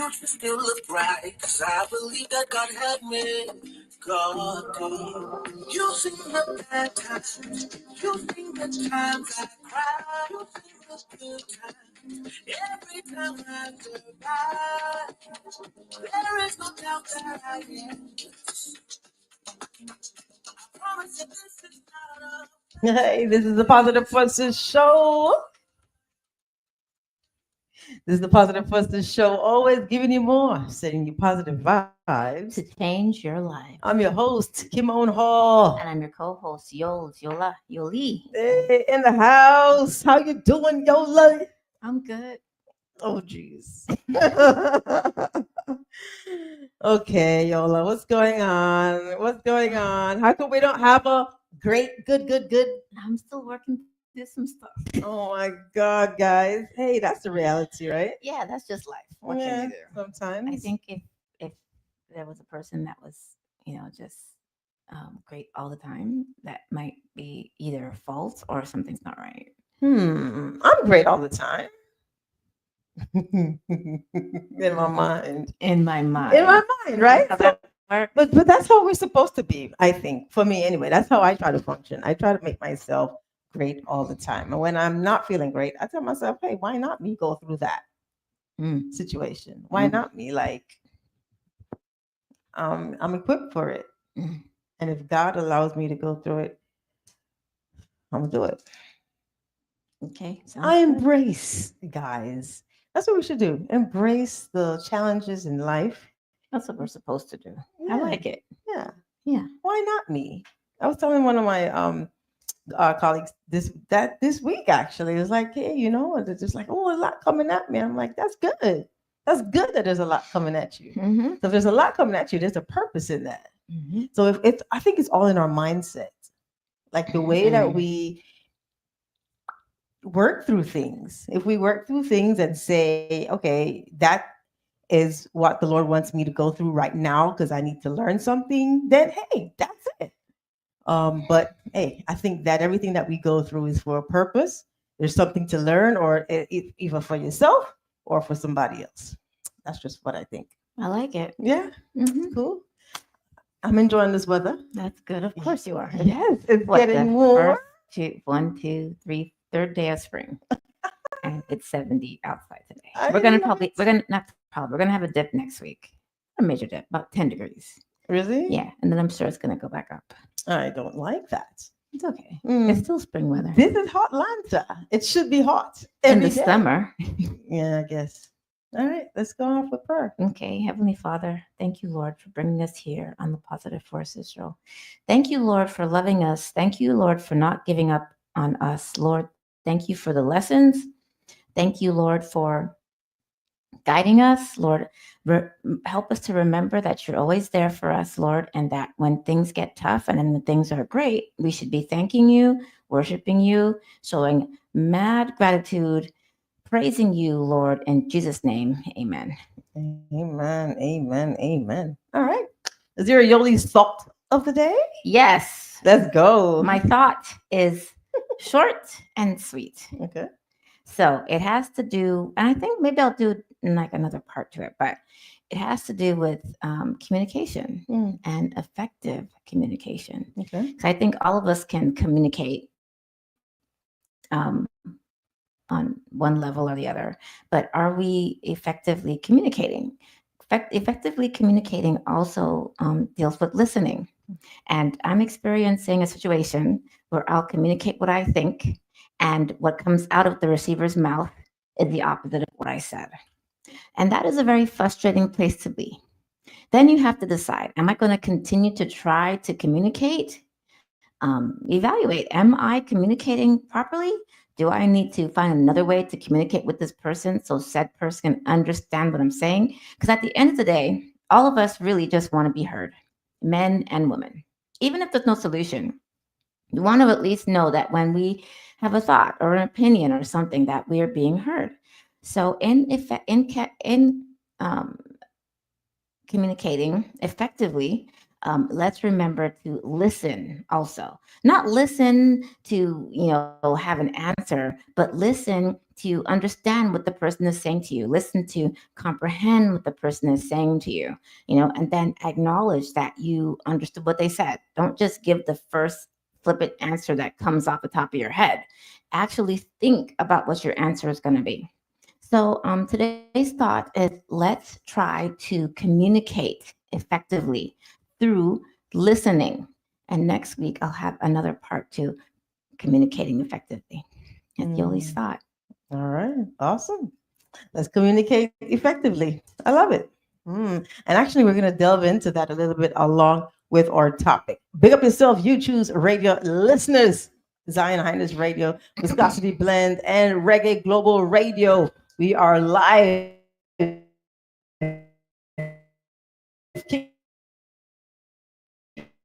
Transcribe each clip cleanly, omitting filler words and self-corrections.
future still look bright, 'cause I believe that God had me. God. You've seen the bad times, you've seen the times I cried, you've seen the good times. Every time I survive, there is no doubt that I am. I promise that this is not a Hey, this is the Positive Forces Show. This is the Positive Forces Show, always giving you more, sending you positive vibes to change your life. I'm your host, Kimone Hall. And I'm your co-host, Yola, Yoli. Hey, in the house. How you doing, Yola? I'm good. Oh, jeez. Okay, Yola, what's going on? What's going on? How come we don't have a great, good? I'm still working through some stuff. Oh my God, guys. Hey, that's the reality, right? Yeah, that's just life. What can you do? Sometimes. I think if there was a person that was, just great all the time, that might be either a fault or something's not right. I'm great all the time. In my mind. In my mind. In my mind, right? So, but that's how we're supposed to be, I think. For me anyway. That's how I try to function. I try to make myself great all the time. And when I'm not feeling great, I tell myself, hey, why not me go through that situation? Why not me? Like I'm equipped for it. And if God allows me to go through it, I'm gonna do it. Okay. I embrace, guys. That's what we should do. Embrace the challenges in life. That's what we're supposed to do. Yeah. I like it. Yeah. Why not me? I was telling one of my colleagues this week actually. It was like, hey, they're just like, oh, a lot coming at me. I'm like, that's good. That's good that there's a lot coming at you. So if there's a lot coming at you, there's a purpose in that. So if it's, I think it's all in our mindset, like the way that we work through things. If we work through things and say, okay, that is what the Lord wants me to go through right now because I need to learn something, then hey, that's it. But hey, I think that everything that we go through is for a purpose. There's something to learn, or either for yourself or for somebody else. That's just what I think. I like it. Yeah, cool. I'm enjoying this weather. That's good. Of course you are. Yes, it's getting warm. Third day of spring, and it's 70 outside today. We're gonna have a dip next week, a major dip, about 10 degrees. Really? Yeah, and then I'm sure it's gonna go back up. I don't like that. It's okay. It's still spring weather. This is hot Atlanta. It should be hot in the summer. Yeah, I guess. All right, let's go off with prayer. Okay, Heavenly Father, thank you, Lord, for bringing us here on the Positive Forces Show. Thank you, Lord, for loving us. Thank you, Lord, for not giving up on us. Lord, thank you for the lessons. Thank you, Lord, for guiding us. Lord, help us to remember that you're always there for us, Lord, and that when things get tough and then the things are great, we should be thanking you, worshiping you, showing mad gratitude, praising you, Lord, in Jesus' name. Amen. Amen. All right. Is there a Yoli's thought of the day? Yes. Let's go. My thought is short and sweet. Okay. So it has to do, and I think maybe I'll do like another part to it, but it has to do with communication and effective communication. Okay. So I think all of us can communicate on one level or the other, but are we effectively communicating? Effectively communicating also deals with listening. And I'm experiencing a situation where I'll communicate what I think, and what comes out of the receiver's mouth is the opposite of what I said. And that is a very frustrating place to be. Then you have to decide, am I going to continue to try to communicate? Evaluate, am I communicating properly? Do I need to find another way to communicate with this person so said person can understand what I'm saying? Because at the end of the day, all of us really just want to be heard, men and women. Even if there's no solution, we want to at least know that when we have a thought or an opinion or something, that we are being heard. So in communicating effectively, let's remember to listen also. Not listen to, have an answer, but listen to understand what the person is saying to you. Listen to comprehend what the person is saying to you, and then acknowledge that you understood what they said. Don't just give the first flippant answer that comes off the top of your head. Actually think about what your answer is going to be. So, today's thought is let's try to communicate effectively through listening. And next week, I'll have another part to communicating effectively. That's Yoli's Mm, thought. all right. Awesome. Let's communicate effectively. I love it. And actually, we're going to delve into that a little bit along with our topic. Big up yourself, you choose radio listeners. Zion Highness Radio, Viscosity Blend, and Reggae Global Radio. We are live, kicking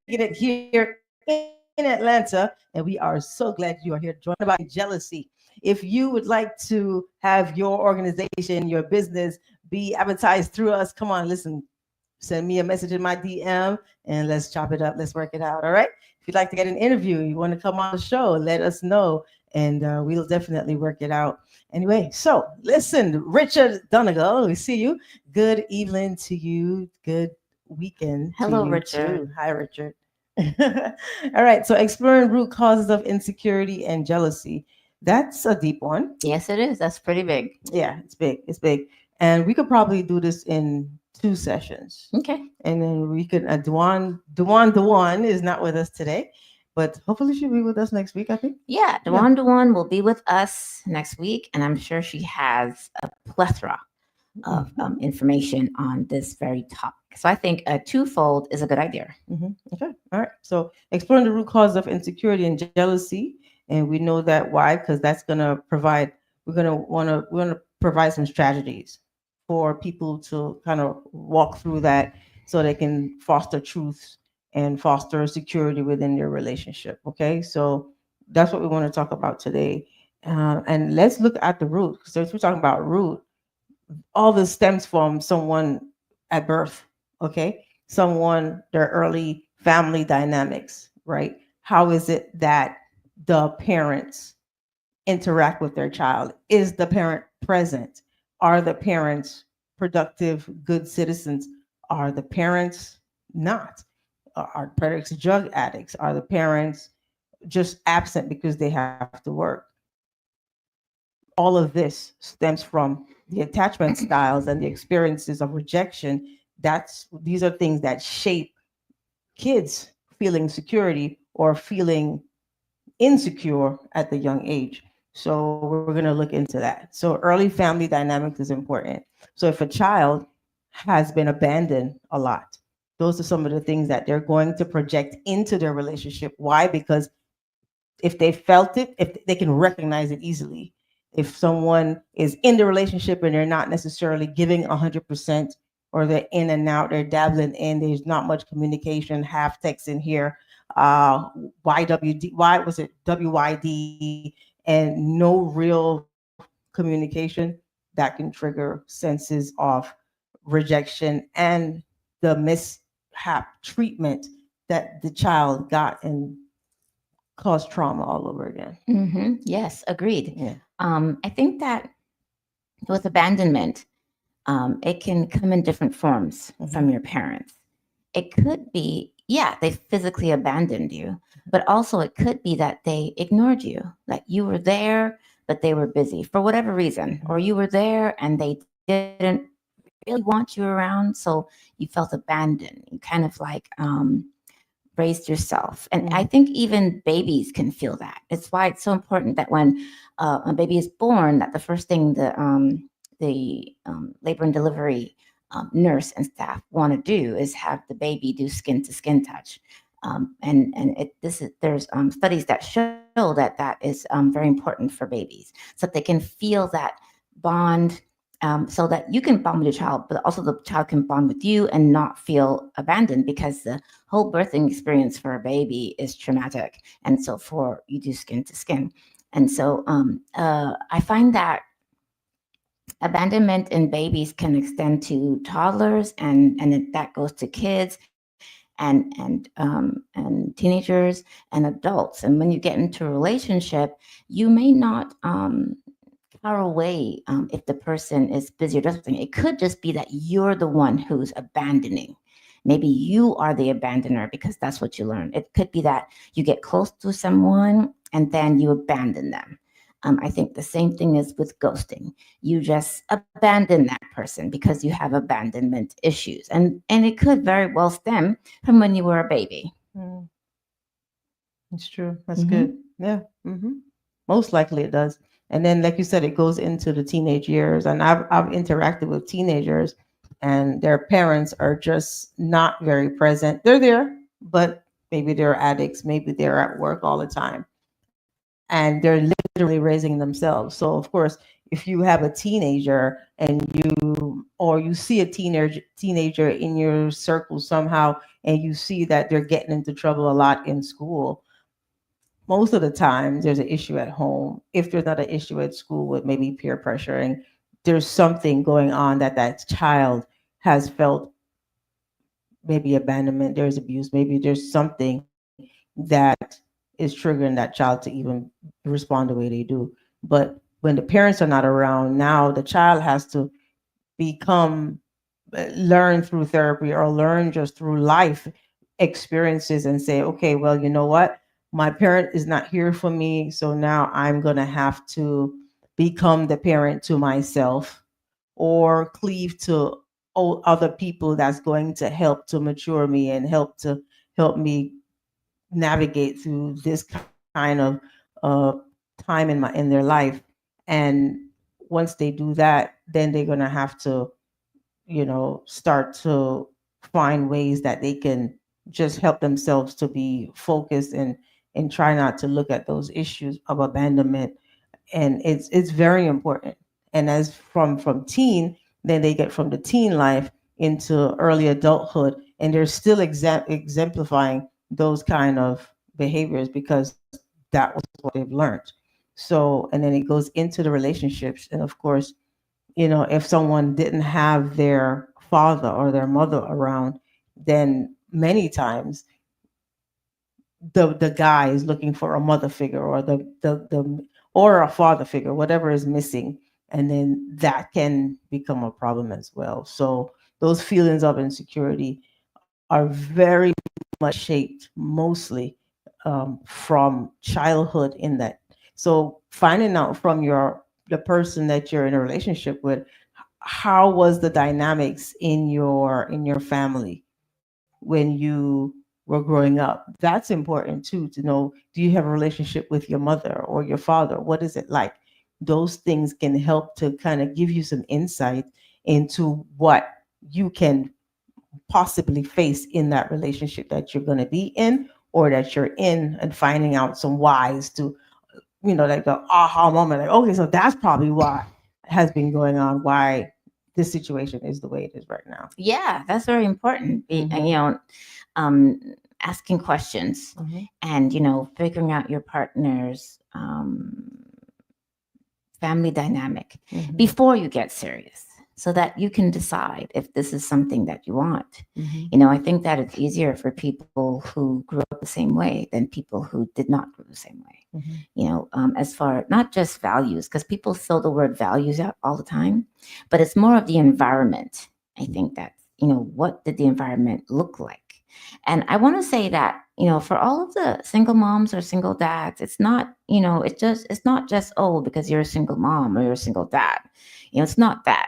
it here in Atlanta, and we are so glad you are here joining about jealousy. If you would like to have your organization, your business be advertised through us, come on, listen, send me a message in my DM and let's chop it up. Let's work it out. All right. If you'd like to get an interview, you want to come on the show, let us know and we'll definitely work it out. Anyway, so listen, Richard Donegal, we see you. Good evening to you. Good weekend to Hello, you Richard. too. Hi, Richard. All right. So exploring root causes of insecurity and jealousy. That's a deep one. Yes, it is. That's pretty big. Yeah, it's big. It's big. And we could probably do this in 2 sessions. Okay. And then we could Dewan is not with us today, but hopefully she'll be with us next week, I think. Yeah, Yeah. Dewan will be with us next week, and I'm sure she has a plethora of Mhm. information on this very topic. So I think a twofold is a good idea. Okay. All right. So exploring the root cause of insecurity and jealousy, and we know that why, because that's gonna provide. We're gonna provide some strategies for people to kind of walk through that, so they can foster truths and foster security within their relationship. Okay. So that's what we want to talk about today, and let's look at the root. So if we're talking about root, all this stems from someone at birth, okay? Someone, their early family dynamics, right? How is it that the parents interact with their child? Is the parent present? Are the parents productive, good citizens? Are the parents not? Are parents drug addicts? Are the parents just absent because they have to work? All of this stems from the attachment styles and the experiences of rejection. These are things that shape kids feeling security or feeling insecure at the young age. So we're going to look into that. So early family dynamics is important. So if a child has been abandoned a lot, those are some of the things that they're going to project into their relationship. Why? Because if they felt it, if they can recognize it easily. If someone is in the relationship and they're not necessarily giving 100%, or they're in and out, they're dabbling in, there's not much communication, half text in here, YWD, why was it WYD, and no real communication, that can trigger senses of rejection and the mishap treatment that the child got and cause trauma all over again. Yes, agreed. Yeah. I think that with abandonment, it can come in different forms from your parents. It could be, yeah, they physically abandoned you, but also it could be that they ignored you, that you were there, but they were busy for whatever reason, or you were there and they didn't really want you around, so you felt abandoned. You kind of like raised yourself. And I think even babies can feel that. It's why it's so important that when a baby is born, that the first thing the labor and delivery nurse and staff want to do is have the baby do skin to skin touch. And there's studies that show that that is very important for babies, so that they can feel that bond, so that you can bond with your child, but also the child can bond with you and not feel abandoned, because the whole birthing experience for a baby is traumatic. And so for you do skin to skin. And so I find that abandonment in babies can extend to toddlers, and that goes to kids. and teenagers and adults. And when you get into a relationship, you may not far away if the person is busy or does something. It could just be that you're the one who's abandoning. Maybe you are the abandoner because that's what you learned. It could be that you get close to someone and then you abandon them. I think the same thing is with ghosting. You just abandon that person because you have abandonment issues, and it could very well stem from when you were a baby. Mm, it's true. That's Hmm. good. Yeah. Most likely it does. And then, like you said, it goes into the teenage years. And I've interacted with teenagers, and their parents are just not very present. They're there, but maybe they're addicts. Maybe they're at work all the time, and they're literally raising themselves. So, of course, if you have a teenager and or you see a teenager in your circle somehow, and you see that they're getting into trouble a lot in school, most of the time there's an issue at home. If there's not an issue at school with maybe peer pressuring, there's something going on that that child has felt, maybe abandonment, there's abuse, maybe there's something that is triggering that child to even respond the way they do. But when the parents are not around, now the child has to become learn through therapy or learn just through life experiences and say, okay, well, you know what, my parent is not here for me, so now I'm going to have to become the parent to myself, or cleave to other people that's going to help to mature me and help me navigate through this kind of uh, time in their life. And once they do that, then they're going to have to, start to find ways that they can just help themselves to be focused and try not to look at those issues of abandonment. And it's very important. And as from teen, then they get from the teen life into early adulthood, and they're still exemplifying those kind of behaviors because that was what they've learned. So, and then it goes into the relationships. And of course, if someone didn't have their father or their mother around, then many times the guy is looking for a mother figure, or the or a father figure, whatever is missing, and then that can become a problem as well. So those feelings of insecurity are very much shaped mostly from childhood in that. So finding out from the person that you're in a relationship with, how was the dynamics in your family when you were growing up? That's important too, to know, do you have a relationship with your mother or your father? What is it like? Those things can help to kind of give you some insight into what you can possibly face in that relationship that you're going to be in or that you're in, and finding out some whys to, like the aha moment, like, okay, so that's probably what has been going on, why this situation is the way it is right now. Yeah, that's very important. Mm-hmm. Um, Asking questions Mm-hmm. and figuring out your partner's family dynamic Mm-hmm. before you get serious, so that you can decide if this is something that you want. Mm-hmm. I think that it's easier for people who grew up the same way than people who did not grow the same way. Mm-hmm. As far not just values, because people throw the word values out all the time, but it's more of the environment. I think that, what did the environment look like? And I want to say that, for all of the single moms or single dads, it's not, it's not just, oh, because you're a single mom or you're a single dad. It's not that.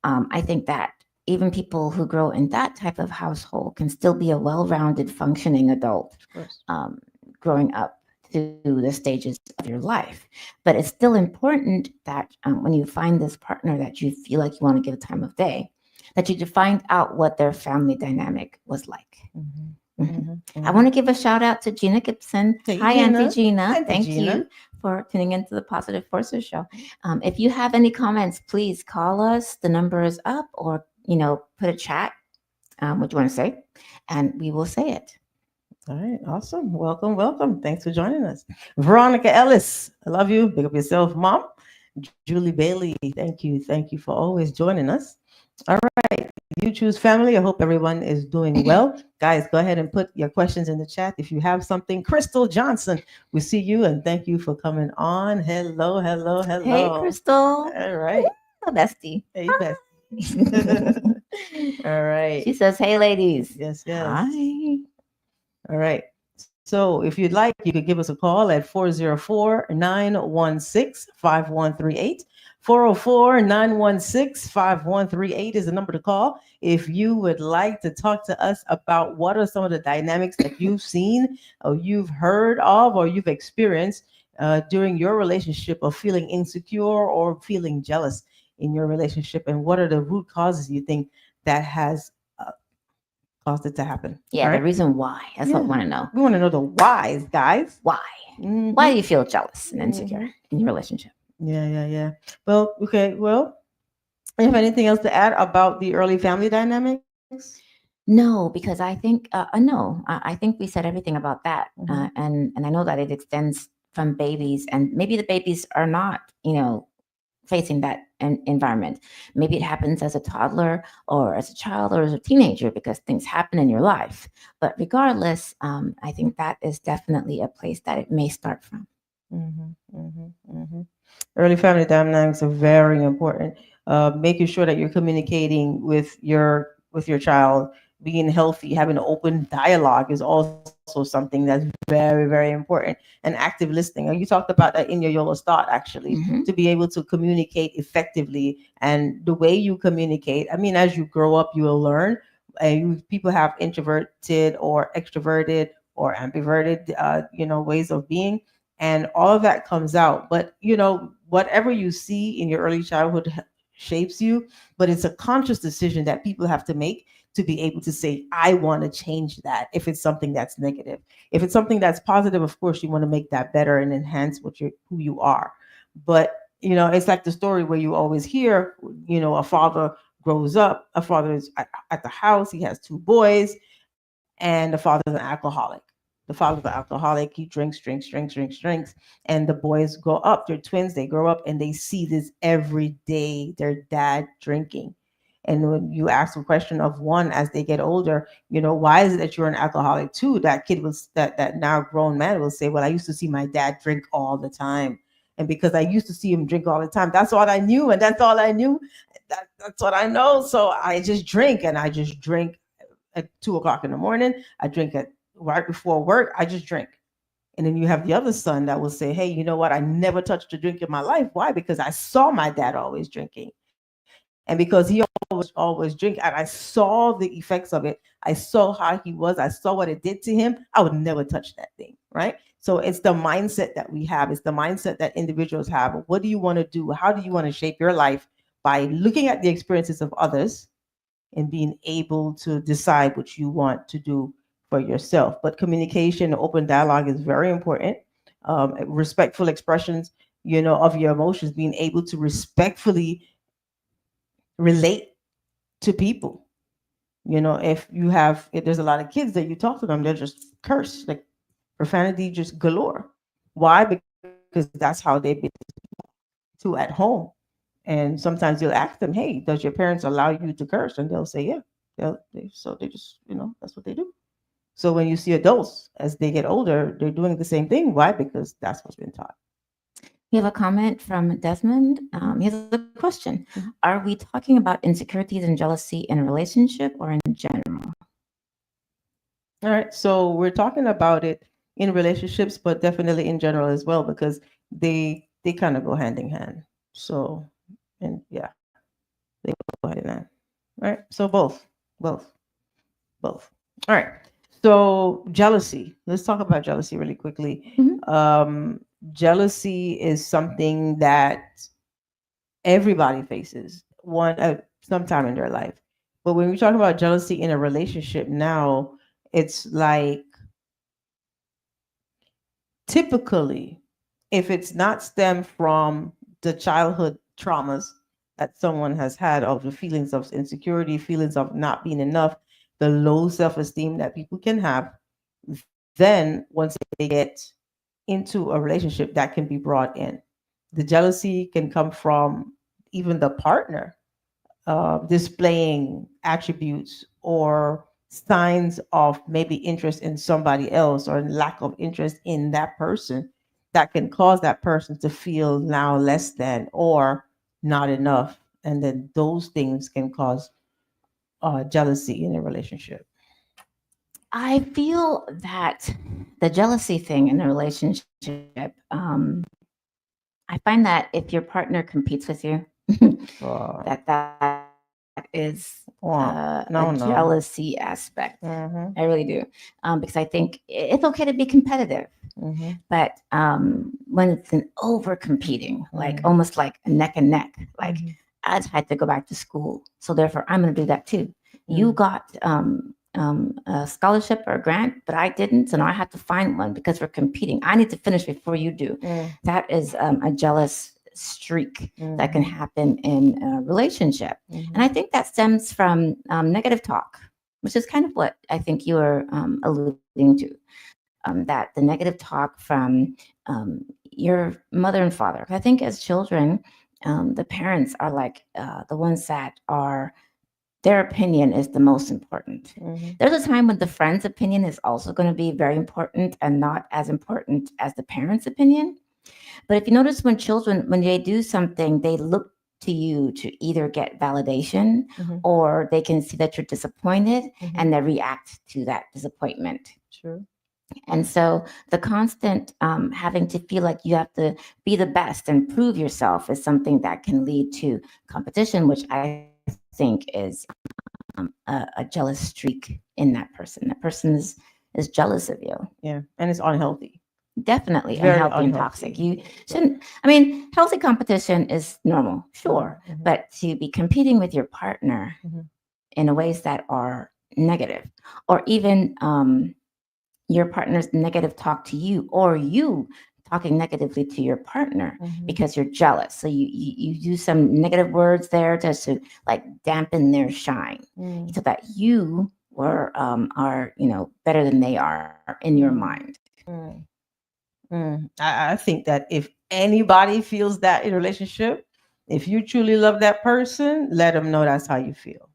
I think that even people who grow in that type of household can still be a well-rounded, functioning adult, Of course. growing up through the stages of your life. But it's still important that when you find this partner that you feel like you want to give time of day, that you find out what their family dynamic was like. Mm-hmm. Mhm. Mm-hmm. I want to give a shout out to Gina Gibson. Hey, Hi, Auntie Gina. Gina. Auntie Thank Gina. you for tuning into the Positive Forces Show. If you have any comments, please call us. The number is up, or put a chat. What you want to say, and we will say it. All right, awesome. Welcome, welcome. Thanks for joining us. Veronica Ellis, I love you. Big up yourself, Mom. Julie Bailey, thank you. Thank you for always joining us. All right. You choose family. I hope everyone is doing well. Guys, go ahead and put your questions in the chat if you have something. Crystal Johnson, we see you and thank you for coming on. Hello, hello, Hey, hello. Crystal. All right. Hello, bestie. Hey, Beth. All She right. says, hey, ladies. Yes, yes. Hi. All right. So if you'd like, you could give us a call at 404-916-5138. 404-916-5138 is the number to call if you would like to talk to us about what are some of the dynamics that you've seen or you've heard of or you've experienced during your relationship of feeling insecure or feeling jealous in your relationship, and what are the root causes you think that has caused it to happen. Yeah, All the right. reason why. That's what we Yeah. want to know. We want to know the whys, guys. Why? Mm-hmm. Why do you feel jealous and insecure Mm-hmm. in your relationship? Yeah, yeah, yeah. Well, okay. Well, you have anything else to add about the early family dynamics? No, because I think no, I think we said everything about that, Mm-hmm. and I know that it extends from babies, and maybe the babies are not, facing that environment. Maybe it happens as a toddler or as a child or as a teenager because things happen in your life. But regardless, I think that is definitely a place that it may start from. Mm-hmm. Mm-hmm. Mm-hmm. Early family dynamics are very important. Making sure that you're communicating with your child, being healthy, having an open dialogue is also something that's very, very important. And active listening. You talked about that in your Yola start, actually, to Hmm. be able to communicate effectively. And the way you communicate, I mean, as you grow up, you will learn. People have introverted or extroverted or ambiverted, ways of being, and all of that comes out. But whatever you see in your early childhood shapes you, but it's a conscious decision that people have to make to be able to say, I want to change that. If it's something that's negative, if it's something that's positive, of course you want to make that better and enhance who you are. But it's like the story where you always hear, a father grows up, a father is at the house, he has two boys, and the father's an alcoholic. The father's an alcoholic. He drinks, drinks, drinks, drinks, drinks. And the boys grow up. They're twins. They grow up and they see this every day, their dad drinking. And when you ask the question of one as they get older, why is it that you're an alcoholic too? That kid was that now grown man will say, well, I used to see my dad drink all the time. And because I used to see him drink all the time, that's all I knew. And that's all I knew. That's what I know. So I just drink and I just drink at 2 o'clock in the morning. I drink at right before work. I just drink. And then you have the other son that will say, hey, you know what? I never touched a drink in my life. Why? Because I saw my dad always drinking. And because he always drink and I saw the effects of it. I saw how he was. I saw what it did to him. I would never touch that thing. Right. So it's the mindset that we have. It's the mindset that individuals have. What do you want to do? How do you want to shape your life by looking at the experiences of others and being able to decide what you want to do for yourself. But communication, open dialogue is very important. Respectful expressions, of your emotions, being able to respectfully relate to people. If there's a lot of kids that you talk to them, they're just curse, like profanity just galore. Why? Because that's how they've been to at home. And sometimes you'll ask them, hey, does your parents allow you to curse? And they'll say, yeah. So they just, that's what they do. So when you see adults as they get older, they're doing the same thing. Why? Because that's what's been taught. We have a comment from Desmond. He has a question. Are we talking about insecurities and jealousy in a relationship or in general? All right. So we're talking about it in relationships, but definitely in general as well, because they kind of go hand in hand. So, and yeah, they go hand in hand. All right. So both, both. All right. So jealousy. Let's talk about jealousy really quickly. Mhm. Jealousy is something that everybody faces one sometime in their life. But when we talk about jealousy in a relationship now, it's like typically, if it's not stemmed from the childhood traumas that someone has had, of the feelings of insecurity, feelings of not being enough, the low self-esteem that people can have, then once they get into a relationship, that can be brought in. The jealousy can come from even the partner. displaying attributes or signs of maybe interest in somebody else or lack of interest in that person that can cause that person to feel now less than or not enough. And then those things can cause jealousy in a relationship. I feel that the jealousy thing in a relationship, I find that if your partner competes with you, Uh, that is a no, jealousy no. aspect. I Mm-hmm, really do, because I think it's okay to be competitive, mm-hmm, but when it's an over competing, like mm-hmm, almost like a neck and neck, like mm-hmm, I had to go back to school, so therefore I'm going to do that too. You mm-hmm, got a scholarship or a grant, but I didn't, and I had to find one because we're competing. I need to finish before you do. That is a jealous streak that can mm-hmm, happen in a relationship, and mm-hmm, I think that stems from negative talk, which is kind of what I think you were alluding to. That the negative talk from your mother and father. I think as children, the parents are like the ones that are their opinion is the most important. mm-hmm, There's a time when the friend's opinion is also going to be very important and not as important as the parent's opinion. But if you notice when children, when they do something, they look to you to either get validation mm-hmm, or they can see that you're disappointed mm-hmm. and they react to that disappointment. Sure. And so the constant having to feel like you have to be the best and prove yourself is something that can lead to competition, which I think is a jealous streak in that person. That person is jealous of you. Yeah, and it's unhealthy. Definitely Very unhealthy and toxic. unhealthy. You Yeah. shouldn't, I mean, healthy competition is normal, Mm-hmm, sure, mm-hmm, but to be competing with your partner mm-hmm, in ways that are negative, or even your partner's negative talk to you, or you talking negatively to your partner mm-hmm, because you're jealous. So you use some negative words there just to like dampen their shine, mm-hmm, so that you were are better than they are in your mind. mm-hmm. I think that if anybody feels that in a relationship, if you truly love that person, let them know that's how you feel.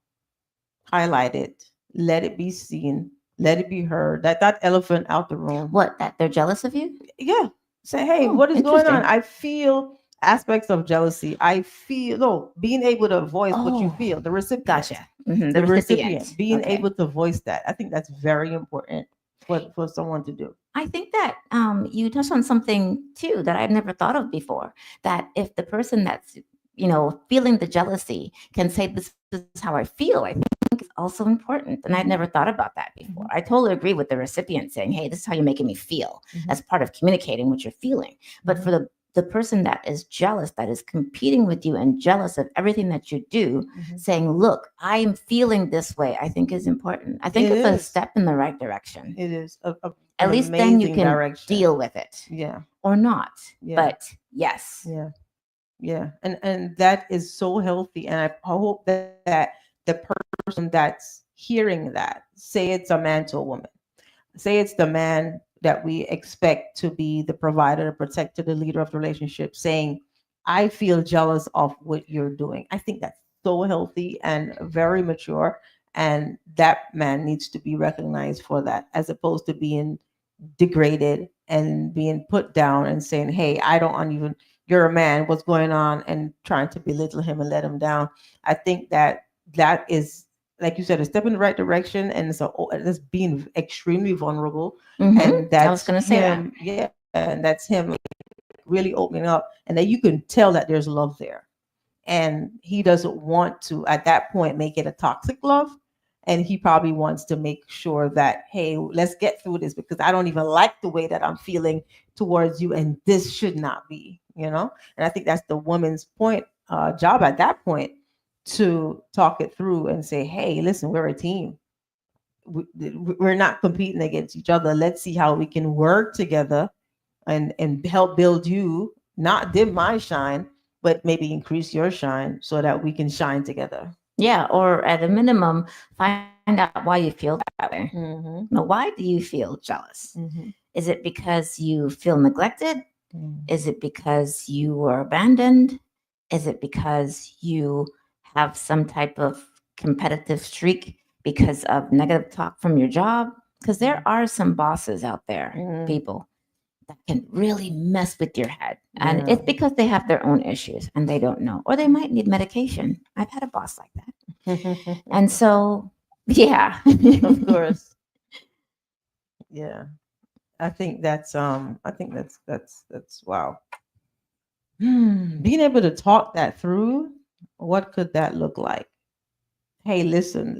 Highlight it. Let it be seen. Let it be heard. That elephant out the room. What, that they're jealous of you? Yeah. Say, hey, Oh, what is going on? interesting. I feel aspects of jealousy. I feel no being able to voice what you Oh, feel. The recipient. gotcha. Hmm, the The recipient. recipient. Being Okay. able to voice that. I think that's very important for someone to do. I think that you touched on something too that I've never thought of before. That if the person that's feeling the jealousy can say, "This is how I feel," I think is also important. And I'd never Mhm, thought about that before. I mhm, totally agree with the recipient saying, "Hey, this is how you're making me feel," mhm, as part of communicating what you're feeling. But mhm, for the person that is jealous, that is competing with you and jealous of everything that you do, mhm. saying, "Look, I am feeling this way," I think is important. I think It it's a is. step in the right direction. It is At an least then you amazing can direction. deal with it Yeah, or not. yeah, But yes. yeah, yeah. And that is so healthy. And I hope that the person that's hearing that, say it's a man to a woman, say it's the man that we expect to be the provider, the protector, the leader of the relationship, saying, I feel jealous of what you're doing. I think that's so healthy and very mature. And that man needs to be recognized for that, as opposed to being degraded and being put down and saying, hey, I don't even, you're a man, what's going on? And trying to belittle him and let him down. I think that that is, like you said, a step in the right direction. And it's being extremely vulnerable. And I was that's going to say that. him. Yeah. And that's him really opening up. And that you can tell that there's love there, and he doesn't want to at that point make it a toxic love, and he probably wants to make sure that, hey, let's get through this because I don't even like the way that I'm feeling towards you, and this should not be, and I think that's the woman's point, job at that point, to talk it through and say, hey, listen, we're a team. We're not competing against each other. Let's see how we can work together and help build you, not dim my shine, but maybe increase your shine so that we can shine together. Yeah, or at a minimum, find out why you feel that way. Now, Mm-hmm. why do you feel jealous? Mm-hmm. Is it because you feel neglected? Mm-hmm. Is it because you were abandoned? Is it because you have some type of competitive streak because of negative talk from your job. Because there are some bosses out there, Mm, people that can really mess with your head. And yeah. it's because they have their own issues and they don't know, or they might need medication. I've had a boss like that. And so, yeah. Of course. Yeah. I think that's wow. Being able to talk that through, what could that look like? Hey, listen,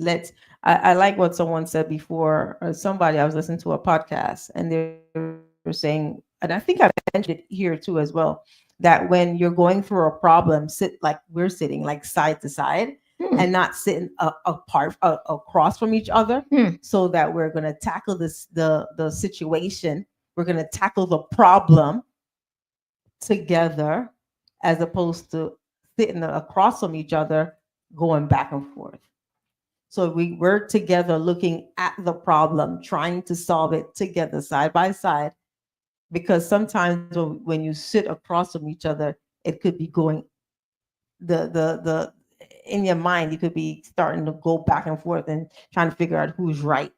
I like what someone said before, or somebody, I was listening to a podcast and they were saying, and I think I mentioned it here too as well, that when you're going through a problem, sit like we're sitting, like side to side, and Hmm, not sitting apart, across from each other, hmm. so that we're going to tackle the situation, we're going to tackle the problem together, as opposed to sitting across from each other, going back and forth. So we work together, looking at the problem, trying to solve it together, side by side. Because sometimes when you sit across from each other, it could be going the in your mind, you could be starting to go back and forth and trying to figure out who's right,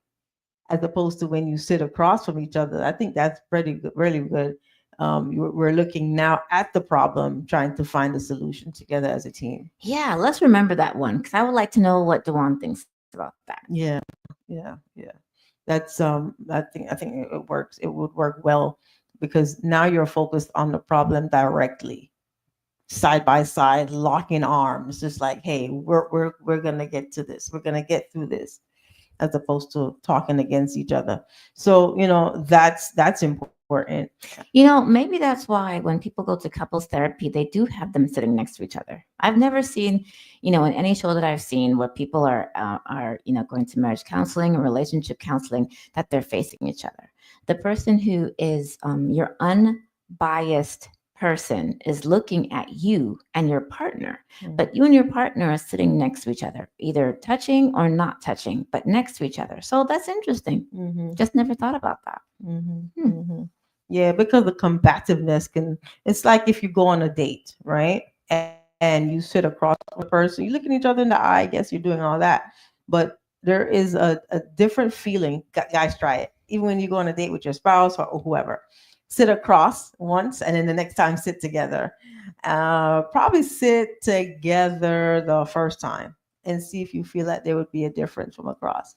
as opposed to when you sit across from each other. I think that's pretty good, really good. We're looking now at the problem, trying to find a solution together as a team. Yeah, let's remember that one because I would like to know what Dewan thinks about that. Yeah, yeah. That's I think it works. It would work well because now you're focused on the problem directly, side by side, locking arms, just like, hey, we're gonna get to this. We're gonna get through this, as opposed to talking against each other. So that's important. Maybe that's why when people go to couples therapy, they do have them sitting next to each other. I've never seen, in any show that I've seen where people are going to marriage counseling or relationship counseling, that they're facing each other. The person who is your unbiased person is looking at you and your partner, but you and your partner are sitting next to each other, either touching or not touching, but next to each other. So that's interesting. Mm-hmm. Just never thought about that. Mm-hmm. Hmm. Mm-hmm. Yeah, because the combativeness can, it's like if you go on a date, right? And you sit across from the person, you look at each other in the eye, I guess you're doing all that. But there is a different feeling. Guys, try it. Even when you go on a date with your spouse or whoever, sit across once and then the next time sit together. Probably sit together the first time and see if you feel that there would be a difference from across.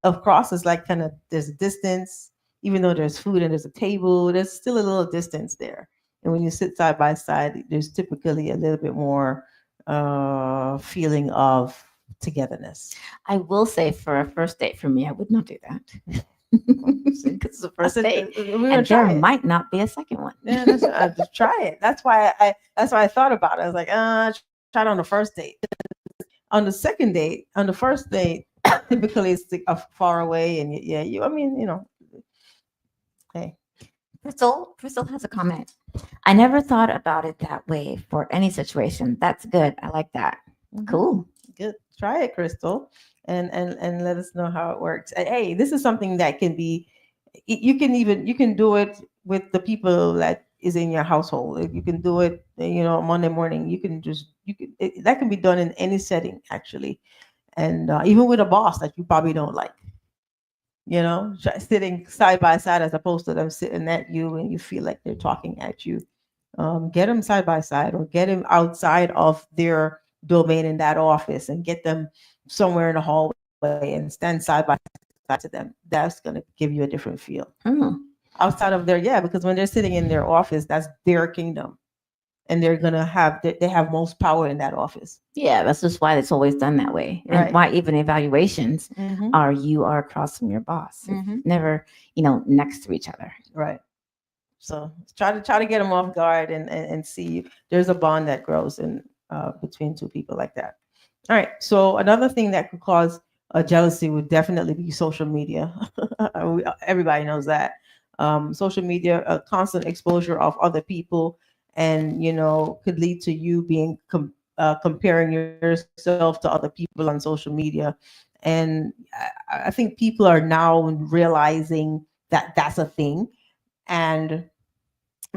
Across is like kind of, there's a distance, even though there's food and there's a table, there's still a little distance there. And when you sit side by side, there's typically a little bit more feeling of togetherness. I will say for a first date for me, I would not do that. See, Because it's a I first said date we're gonna and there try it. might not be a second one. Yeah, that's just try it. That's why I thought about it. I was like, try it on the first date. On the second date, on the first date, typically it's far away, and yeah, I mean, hey. Crystal has a comment. I never thought about it that way for any situation. That's good. I like that. Mhm. Cool. Good. Try it, Crystal, and let us know how it works. Hey, this is something that can be. You can do it with the people that is in your household. You can do it, Monday morning. That can be done in any setting actually, and even with a boss that you probably don't like. Sitting side by side as opposed to them sitting at you and you feel like they're talking at you. Get them side by side or get them outside of their domain in that office and get them somewhere in the hallway and stand side by side to them. That's going to give you a different feel. Oh, Outside of their, yeah, because when they're sitting in their office, that's their kingdom. And they're going to they have most power in that office. yeah. That's just why it's always done that way, and Right. why even evaluations Mm-hmm. you are across from your boss, Mm-hmm. never next to each other. Right. So try to get them off guard and see if there's a bond that grows in between two people like that. All right. So another thing that could cause jealousy would definitely be social media. Everybody knows that. Social media, a constant exposure of other people, and could lead to you being comparing yourself to other people on social media. And I think people are now realizing that that's a thing, and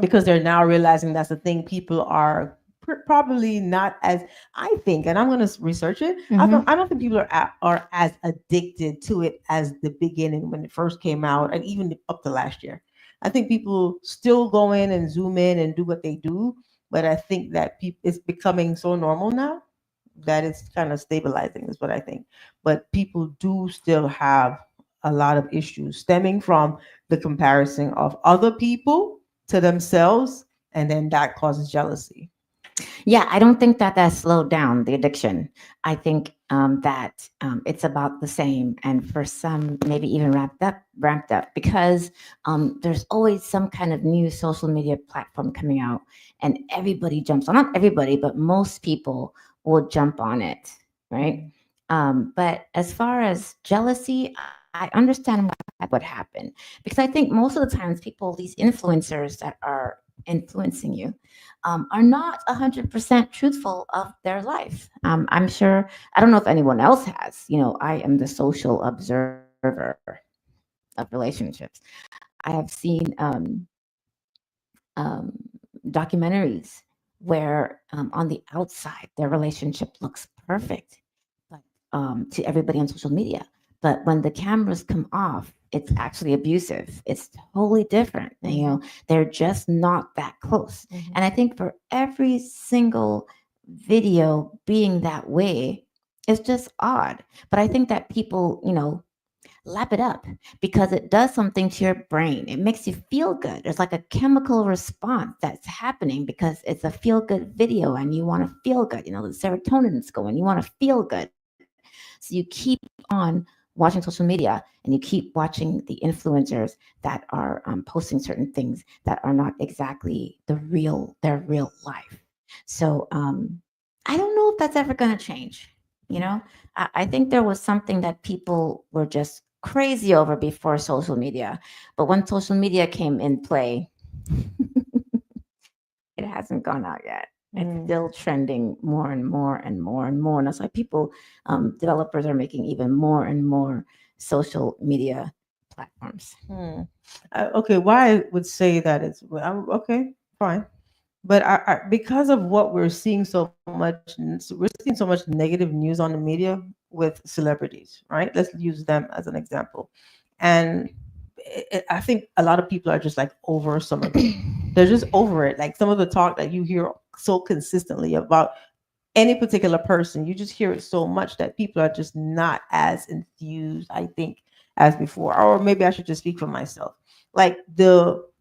because they're now realizing that's the thing, people are probably not as I think, and I'm going to research it. Mm-hmm. I don't think people are as addicted to it as the beginning when it first came out, and even up to last year. I think people still go in and zoom in and do what they do, but I think that it's becoming so normal now that it's kind of stabilizing, is what I think. But people do still have a lot of issues stemming from the comparison of other people to themselves, and then that causes jealousy. Yeah, I don't think that slowed down the addiction. I think that it's about the same, and for some, maybe even ramped up, because there's always some kind of new social media platform coming out, and everybody jumps on. Not everybody, but most people will jump on it, right? Mhm. But as far as jealousy, I understand why that would happen, because I think most of the times people, these influencers that are influencing you, are not 100% truthful of their life. I'm sure, I don't know if anyone else has, I am the social observer of relationships. I have seen um, documentaries where on the outside, their relationship looks perfect, but to everybody on social media. But when the cameras come off, it's actually abusive. It's totally different. And, Mhm. they're just not that close. Mhm. And I think for every single video being that way, it's just odd. But I think that people, lap it up because it does something to your brain. It makes you feel good. There's like a chemical response that's happening because it's a feel good video and you want to feel good. The serotonin's going, you want to feel good. So you keep on watching social media and you keep watching the influencers that are posting certain things that are not exactly their real life. So I don't know if that's ever going to change. You know, I think there was something that people were just crazy over before social media. But when social media came in play, it hasn't gone out yet. It's Mm. still trending more and more and more and more. And that's why people, developers are making even more and more social media platforms. Hmm. Okay, why I would say that is okay, fine. But because of what we're seeing so much, we're seeing so much negative news on the media with celebrities, right? Let's use them as an example. And I think a lot of people are just like over some of it. They're just over it. Like some of the talk that you hear so consistently about any particular person, you just hear it so much that people are just not as enthused, I think, as before. Or maybe I should just speak for myself. Like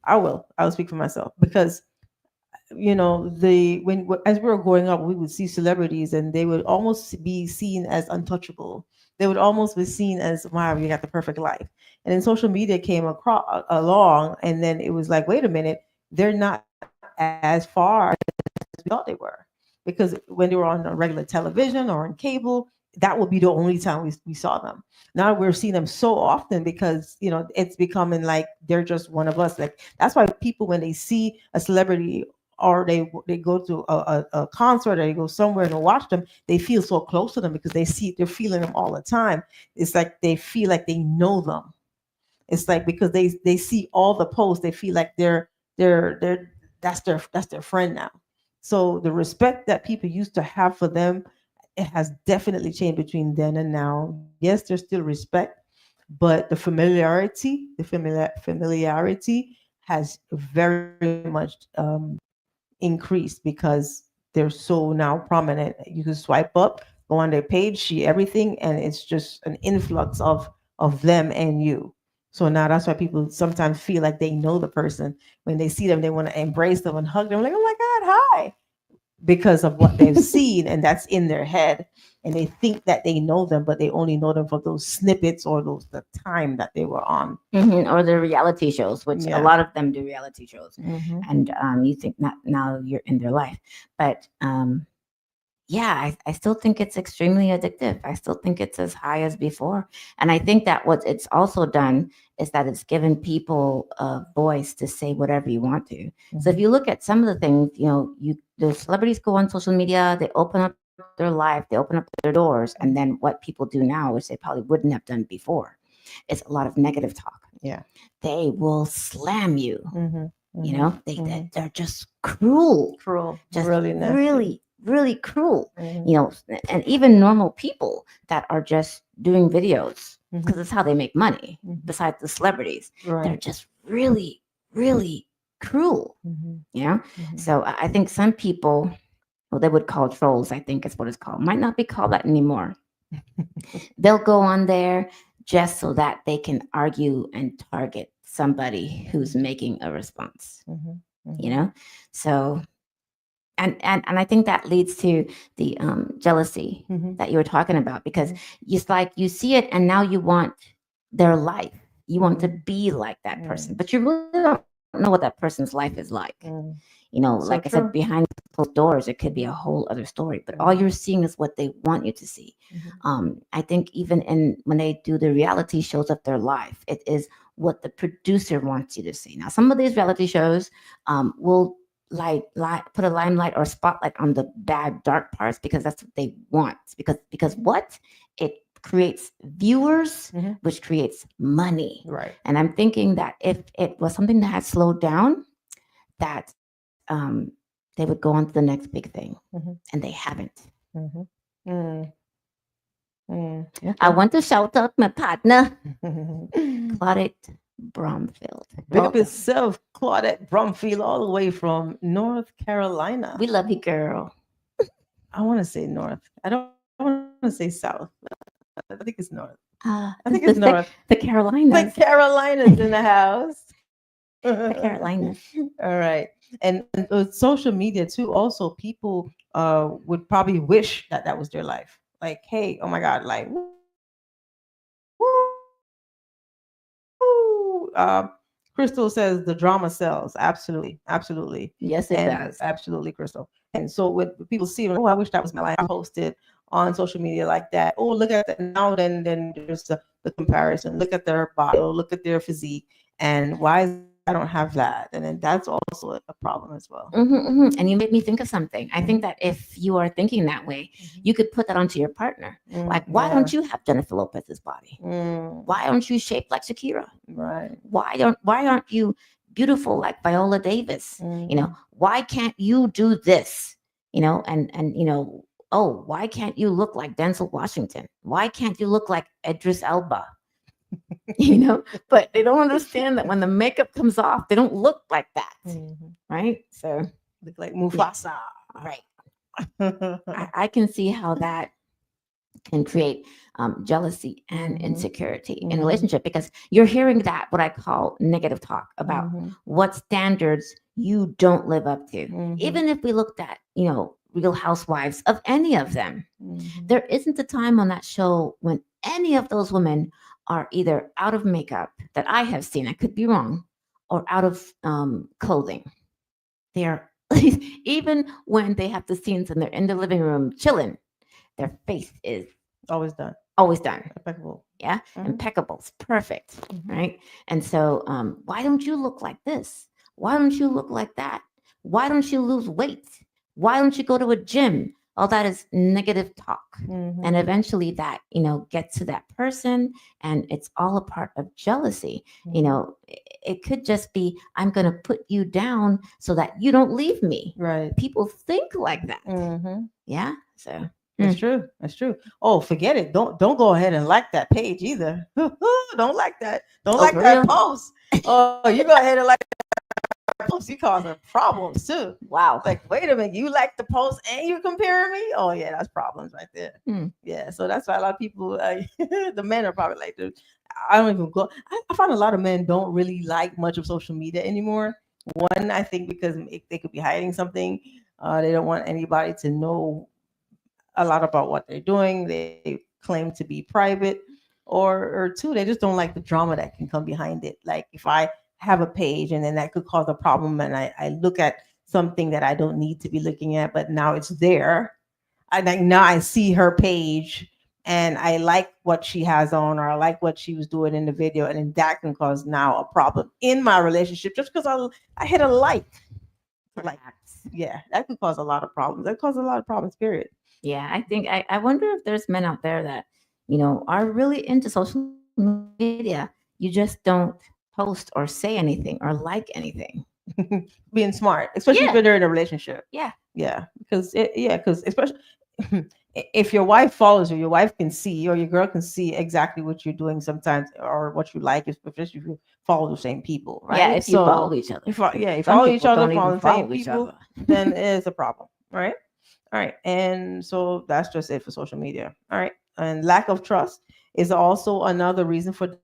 I will speak for myself because the when as we were growing up, we would see celebrities and they would almost be seen as untouchable. They would almost be seen as, wow, you got the perfect life. And then social media came across along, and then it was like, wait a minute, they're not as far as we thought they were, because when they were on a regular television or on cable, that would be the only time we saw them. Now we're seeing them so often because it's becoming like they're just one of us. Like that's why people, when they see a celebrity or they go to a concert or they go somewhere and watch them, they feel so close to them because they're feeling them all the time. It's like they feel like they know them. It's like because they see all the posts, they feel like they're that's their friend now. So the respect that people used to have for them, it has definitely changed between then and now. Yes, there's still respect, but the familiarity has very much increased because they're so now prominent. You can swipe up, go on their page, see everything, and it's just an influx of them and you. So now that's why people sometimes feel like they know the person. When they see them, they want to embrace them and hug them, like, oh my God, hi, because of what they've seen, and that's in their head. And they think that they know them, but they only know them for those snippets or those the time that they were on. Or the reality shows, which a Yeah. lot of them do reality shows, Hmm. and you think not now you're in their life, but yeah, I still think it's extremely addictive. I still think it's as high as before. And I think that what it's also done is that it's given people a voice to say whatever you want to. So if Hmm. you look at some of the things, the celebrities go on social media, they open up their life, they open up their doors, and then what people do now, which they probably wouldn't have done before, is a lot of negative talk. Yeah. They will slam you. Hmm. You Mhm. know, Mhm. they're just cruel, Cruel. just Really nasty. really, really cruel. Mhm. You know, and even normal people that are just doing videos because Mhm. it's how they make money. Mhm. Besides the celebrities, they're Right. just really, really cruel. Mhm. You know, Mhm. so I think some people, well, they would call trolls, I think is what it's called. Might not be called that anymore. They'll go on there just so that they can argue and target somebody who's making a response. Mhm. You Mhm. know, so and I think that leads to the jealousy Mhm. that you were talking about because Mhm. it's like you see it and now you want their life. You want to Mhm. be like that person, Mm. but you really don't know what that person's life is like. Mm. You know, like I So said, true. behind closed doors, it could be a Mhm. whole other story, but all Mhm. you're seeing is what they want you to see. Mhm. I think even in when they do the reality shows of their life, it is what the producer wants you to see. Now, some of these reality shows will put a limelight or spotlight on the bad, dark parts because that's what they want. Because what it creates viewers, Mhm. which creates money. Right. And I'm thinking that if it was something that had slowed down, that they would go on to the next big thing, Mhm. and they haven't. Mhm. Mm. Mm. I Okay. want to shout out my partner, Claudette Bromfield. Big up Welcome. yourself, Claudette Brumfield, all the way from North We Carolina. love you, girl. I want to say North. I don't want to say South. I think it's North. I think it's North. The The Carolinas. Carolinas in the house. The Carolinas. All right. And social media too. Also, people would probably wish that that was their life. Like, hey, oh my God, like, woo. Crystal says the drama sells. Absolutely, absolutely, and Yes, it does. absolutely, Crystal. And so when people see, oh, I wish that was my life. I posted on social media like that. Oh, look at that now. Then there's the comparison. Look at their body. Oh, look at their physique. And why is it I don't have that? And then that's also a problem as well. And you made me think of something. I think Mhm, that if you are thinking that way, mhm. you could put that onto your partner. Like, why Yeah. don't you have Jennifer Lopez's body? Mm, Why aren't you shaped like Shakira? right. Why aren't you beautiful like Viola Davis? You know, Mhm, why can't you do this? You know, and oh, why can't you look like Denzel Washington? Why can't you look like Idris Elba? You know, but they don't understand that when the makeup comes off, they don't look like that, mhm. right? So Look like yeah, Mufasa. right. I can see how that can create jealousy and Mhm, insecurity in a mhm, relationship because you're hearing that what I call negative talk about mhm, what standards you don't live up to. mhm, Even if we looked at, Real Housewives of any of them, mhm. there isn't a time on that show when any of those women are either out of makeup that I have seen, I could be wrong, or out of clothing. They're even when they have the scenes and they're in the living room chilling, their face is Always done. always done. Impeccable. Yeah, Mhm, impeccable. It's perfect, mhm. right? And so, why don't you look like this? Why don't you look like that? Why don't you lose weight? Why don't you go to a gym? All that is negative talk. And Mhm, eventually that, gets to that person and it's all a part of jealousy. mhm. It could just be, I'm going to put you down so that you don't leave me. Right. People think like that. Mhm. Yeah. So, That's mm. true. That's true. Oh, forget it. Don't go ahead and like that page either. Don't like that. Don't Oh, like for that real? post. Oh, you go ahead and like that post. You causing problems too. Wow. Like, wait a minute, you like the post and you comparing me? Oh yeah, that's problems right there. Hmm. Yeah, so that's why a lot of people, the men are probably like, dude, I don't even go. I find a lot of men don't really like much of social media anymore. One, I think because they could be hiding something. They don't want anybody to know a lot about what they're doing. They claim to be private, or two, they just don't like the drama that can come behind it. Like if I have a page and then that could cause a problem, and I look at something that I don't need to be looking at, but now it's there. I like now I see her page and I like what she has on, or I like what she was doing in the video, and then that can cause now a problem in my relationship just because I hit a like Perhaps. yeah, that could cause a lot of problems. That causes a lot of problems. Period. Yeah, I think I wonder if there's men out there that, are really into social media. You just don't post or say anything or like anything. being smart, especially if Yeah, you're in a relationship. yeah, Yeah, because especially if your wife follows you, your wife can see, or your girl can see exactly what you're doing sometimes, or what you like, especially if you follow the same people, yeah. right? If you follow So each other, you some follow each people other, don't even follow the same follow each people, other. then it's a problem, right? All right, and so that's just it for social media. All right, and lack of trust is also another reason for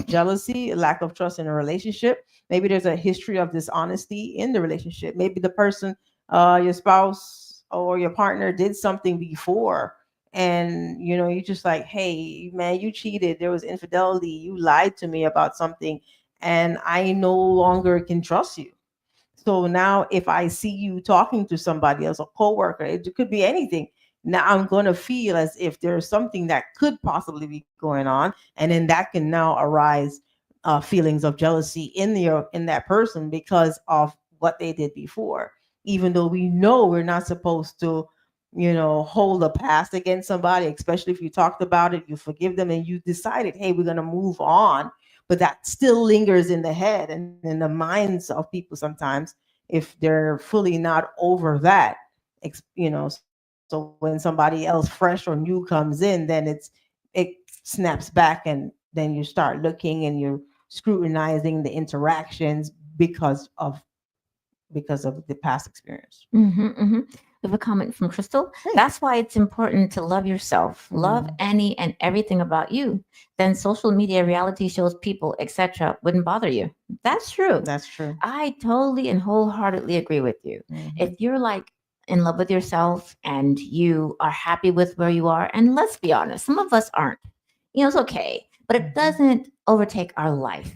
jealousy, lack of trust in a relationship. Maybe there's a history of dishonesty in the relationship. Maybe the person, your spouse or your partner, did something before, and you just like, hey man, you cheated, there was infidelity, you lied to me about something, and I no longer can trust you. So now if I see you talking to somebody else, a coworker, it could be anything. Now I'm going to feel as if there's something that could possibly be going on. And then that can now arise feelings of jealousy in that person because of what they did before. Even though we know we're not supposed to, hold a past against somebody, especially if you talked about it, you forgive them and you decided, hey, we're going to move on, but that still lingers in the head and in the minds of people sometimes if they're fully not over that. So when somebody else fresh or new comes in, then it snaps back, and then you start looking and you're scrutinizing the interactions because of the past experience. Mm-hmm, mm-hmm. We have a comment from Crystal. Hey. That's why it's important to love yourself, love Mm, any and everything about you. Then social media, reality shows, people, etc., wouldn't bother you. That's true. that's true. I totally and wholeheartedly agree with you. If Hmm. you're like in love with yourself and you are happy with where you are, and let's be honest, some of us aren't. It's okay, but it Hmm. doesn't overtake our life,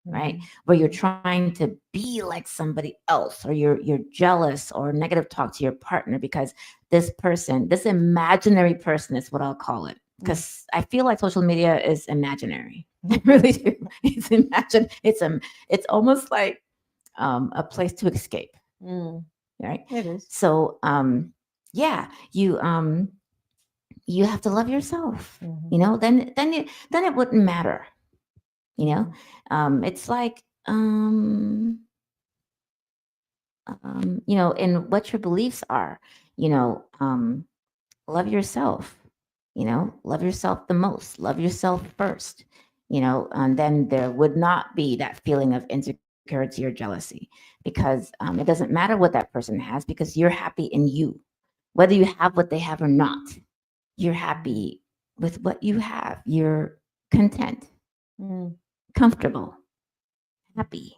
right? Hmm. Where you're trying to be like somebody else, or you're jealous or negative talk to your partner because this person, this imaginary person is what I'll call it. Because I feel like social media is imaginary. I really do. It's imagine. It's almost like a place to escape, Mm, right? it is. So yeah, you have to love yourself. Hmm. Then it wouldn't matter. You know, Hmm. it's like and what your beliefs are. You know, love yourself. Love yourself the most. Love yourself first. And then there would not be that feeling of insecurity or jealousy because it doesn't matter what that person has because you're happy in you, whether you have what they have or not. You're happy with what you have. You're content, Mm, comfortable, happy.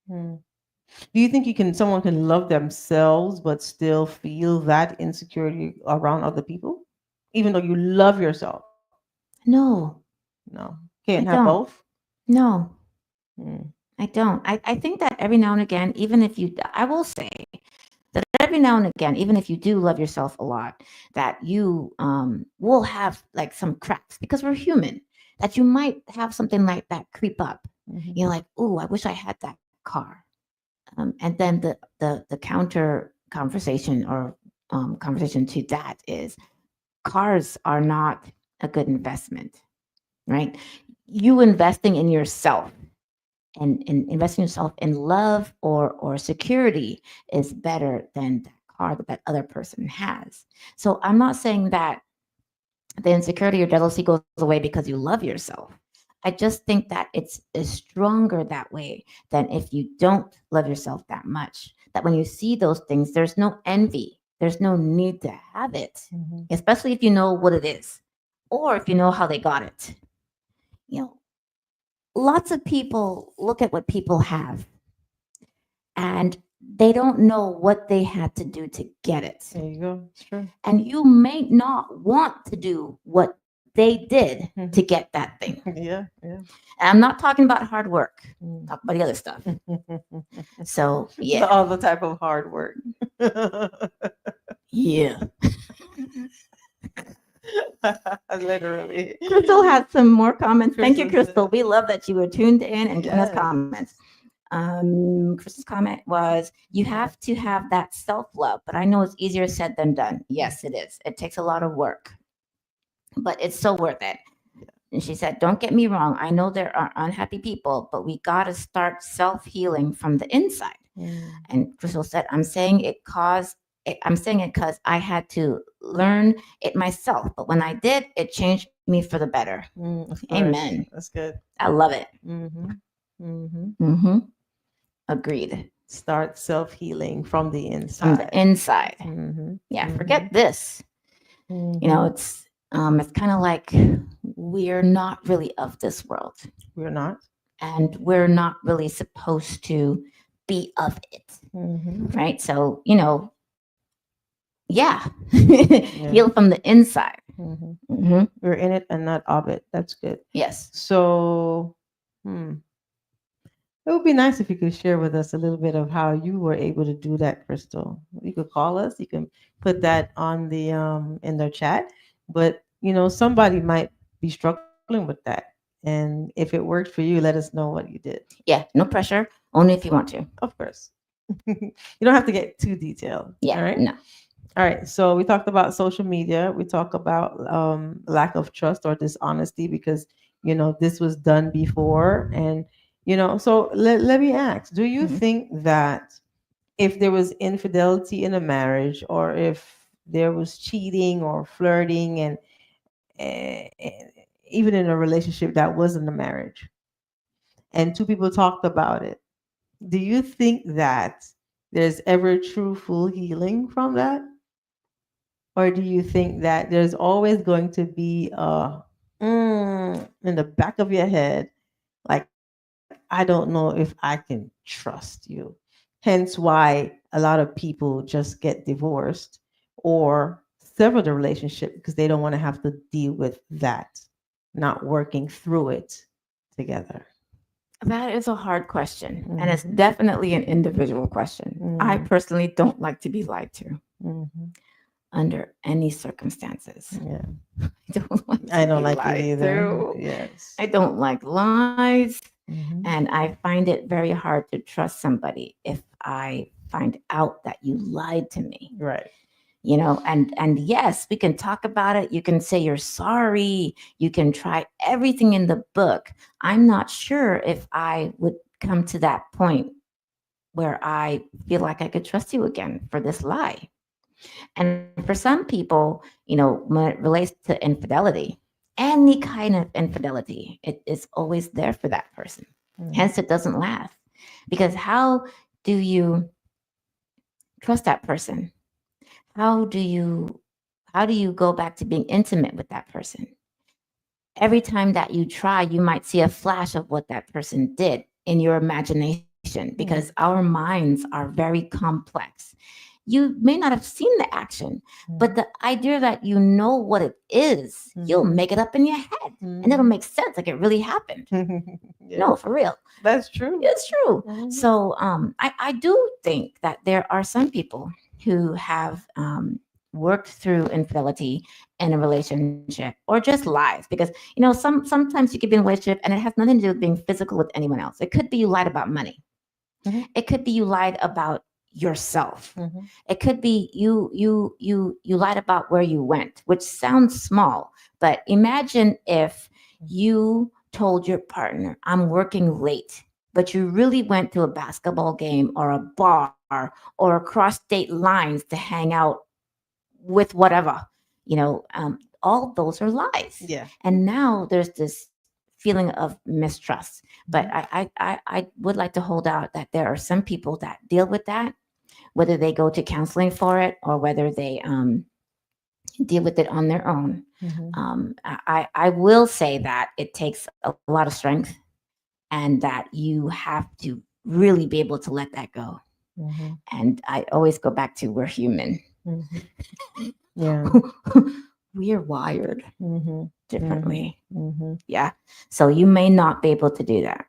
mm. Do you think someone can love themselves but still feel that insecurity around other people, even though you love yourself? No, No, can't I have don't. both. No, Mm, I don't. I think that every now and again, even if you, I will say that every now and again, even if you do love yourself a lot, that you will have like some cracks because we're human, that you might have something like that creep up. mhm, You're like, oh, I wish I had that car. And then the counter conversation or conversation to that is cars are not a good investment, right? You investing in yourself and investing yourself in love or security is better than that car that that other person has. So I'm not saying that the insecurity or jealousy goes away because you love yourself. I just think that it's stronger that way than if you don't love yourself that much. That when you see those things, there's no envy. There's no need to have it, mhm. especially if you know what it is or if you know how they got it. You know, lots of people look at what people have and they don't know what they had to do to get it. There you go. It's true. And you may not want to do what they did to get that thing. Yeah, yeah. And I'm not talking about hard work. Mm. Talk about the other stuff. So The yeah, other type of hard work. yeah. Literally. Crystal has some more comments. Thank you, Crystal Crystal. said, We love that you were tuned in and giving us yes. comments. Crystal's comment was, "You have to have that self love, but I know it's easier said than done. Yes, it is. It takes a lot of work, but it's so worth it." And she said, "Don't get me wrong. I know there are unhappy people, but we got to start self healing from the inside." Mm. And Crystal said, I'm saying it because I had to learn it myself. But when I did, it changed me for the better. Of Amen. course. That's good. I love it. Mm-hmm. Mm-hmm. Mm-hmm. Agreed. Start self healing from the From the inside. inside. Mm-hmm. Yeah, Mm-hmm. forget this. Mm-hmm. It's kind of like we're not really of this world, We're not. and we're not really supposed to be of it, Mm-hmm. right? So, yeah, heal Yeah. from the inside. Mm-hmm. Hmm. We're in it and not of it. That's good. Yes. So, hmm. It would be nice if you could share with us a little bit of how you were able to do that, Crystal. You could call us. You can put that on the in the chat. But somebody might be struggling with that. And if it worked for you, let us know what you did. Yeah, no pressure, only if you want to. Of course. You don't have to get too detailed. All Yeah, right. no. All right. So we talked about social media. We talk about lack of trust or dishonesty because this was done before, and So let me ask: do you Mhm. think that if there was infidelity in a marriage, or if there was cheating or flirting, and even in a relationship that wasn't a marriage, and two people talked about it, do you think that there's ever true full healing from that? Or do you think that there's always going to be a in the back of your head, like, I don't know if I can trust you? Hence why a lot of people just get divorced or sever the relationship because they don't want to have to deal with that, not working through it together. That is a hard question, and it's Hmm. definitely an individual question. I Hmm. personally don't like to be lied to Hmm. under any circumstances. Yeah, I don't like to I don't be like it lied either. to. Yes. I don't like lies. Hmm. And I find it very hard to trust somebody if I find out that you lied to me. Right. And yes, we can talk about it. You can say you're sorry. You can try everything in the book. I'm not sure if I would come to that point where I feel like I could trust you again for this lie. And for some people, when it relates to infidelity, any kind of infidelity, it is always there for that person. Hmm. Hence, it doesn't last. Because how do you trust that person? How do you how do you go back to being intimate with that person? Every time that you try, you might see a flash of what that person did in your imagination because Hmm. our minds are very complex. You may not have seen the action, but the idea that you know what it is, you'll Hmm. make it up in your head and it'll Hmm. make sense like it really happened. Yeah, No, for real. that's true. It's true. Hmm. So I do think that there are some people who have worked through infidelity in a relationship or just lies because sometimes you could be in a relationship and it has nothing to do with being physical with anyone else. It could be you lied about money. Hmm. It could be you lied about yourself. Hmm. It could be you lied about where you went, which sounds small, but imagine if you told your partner, "I'm working late," but you really went to a basketball game or a bar or across state lines to hang out with whatever, all those are lies. Yeah. And now there's this feeling of mistrust. But Mhm. I would like to hold out that there are some people that deal with that, whether they go to counseling for it or whether they deal with it on their own. Mhm. I will say that it takes a lot of strength and that you have to really be able to let that go. Mhm. And I always go back to we're human. Mhm. Yeah. We're wired Mhm. Mhm. differently. Mhm. Yeah. So you may not be able to do that.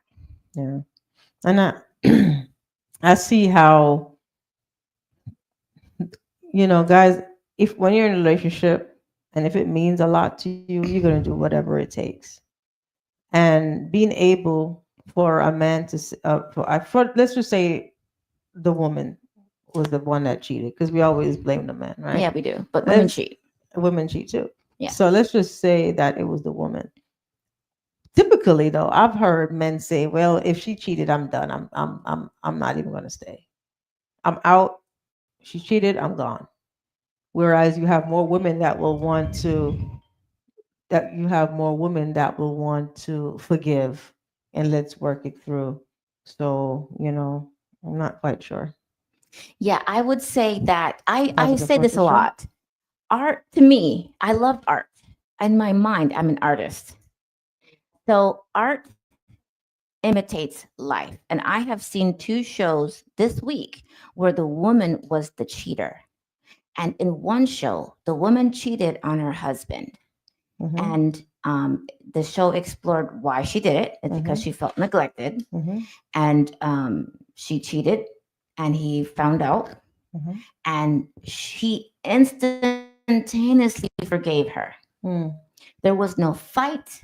Yeah. And I see how, guys, if when you're in a relationship and if it means a lot to you, you're gonna do whatever it takes. And being able for a man to, for let's just say the woman was the one that cheated, because we always blame the man, right? Yeah, we do. But women Let's cheat. Women cheat too. Yeah. So let's just say that it was the woman. Typically, though, I've heard men say, "Well, if she cheated, I'm done. I'm not even going to stay." I'm out. She cheated. I'm gone. Whereas you have more women that will want to that you have more women that will want to forgive and let's work it through. So, I'm not quite sure. Yeah, I would say that That was I a good say this a question. lot. Art to me, I love art. In my mind, I'm an artist. So art imitates life. And I have seen two shows this week where the woman was the cheater. And in one show, the woman cheated on her husband. Mm-hmm. And the show explored why she did it. It's because Mm-hmm. she felt neglected. Mm-hmm. And she cheated, and he found out. Mm-hmm. And she instantaneously forgave her. Mm. There was no fight.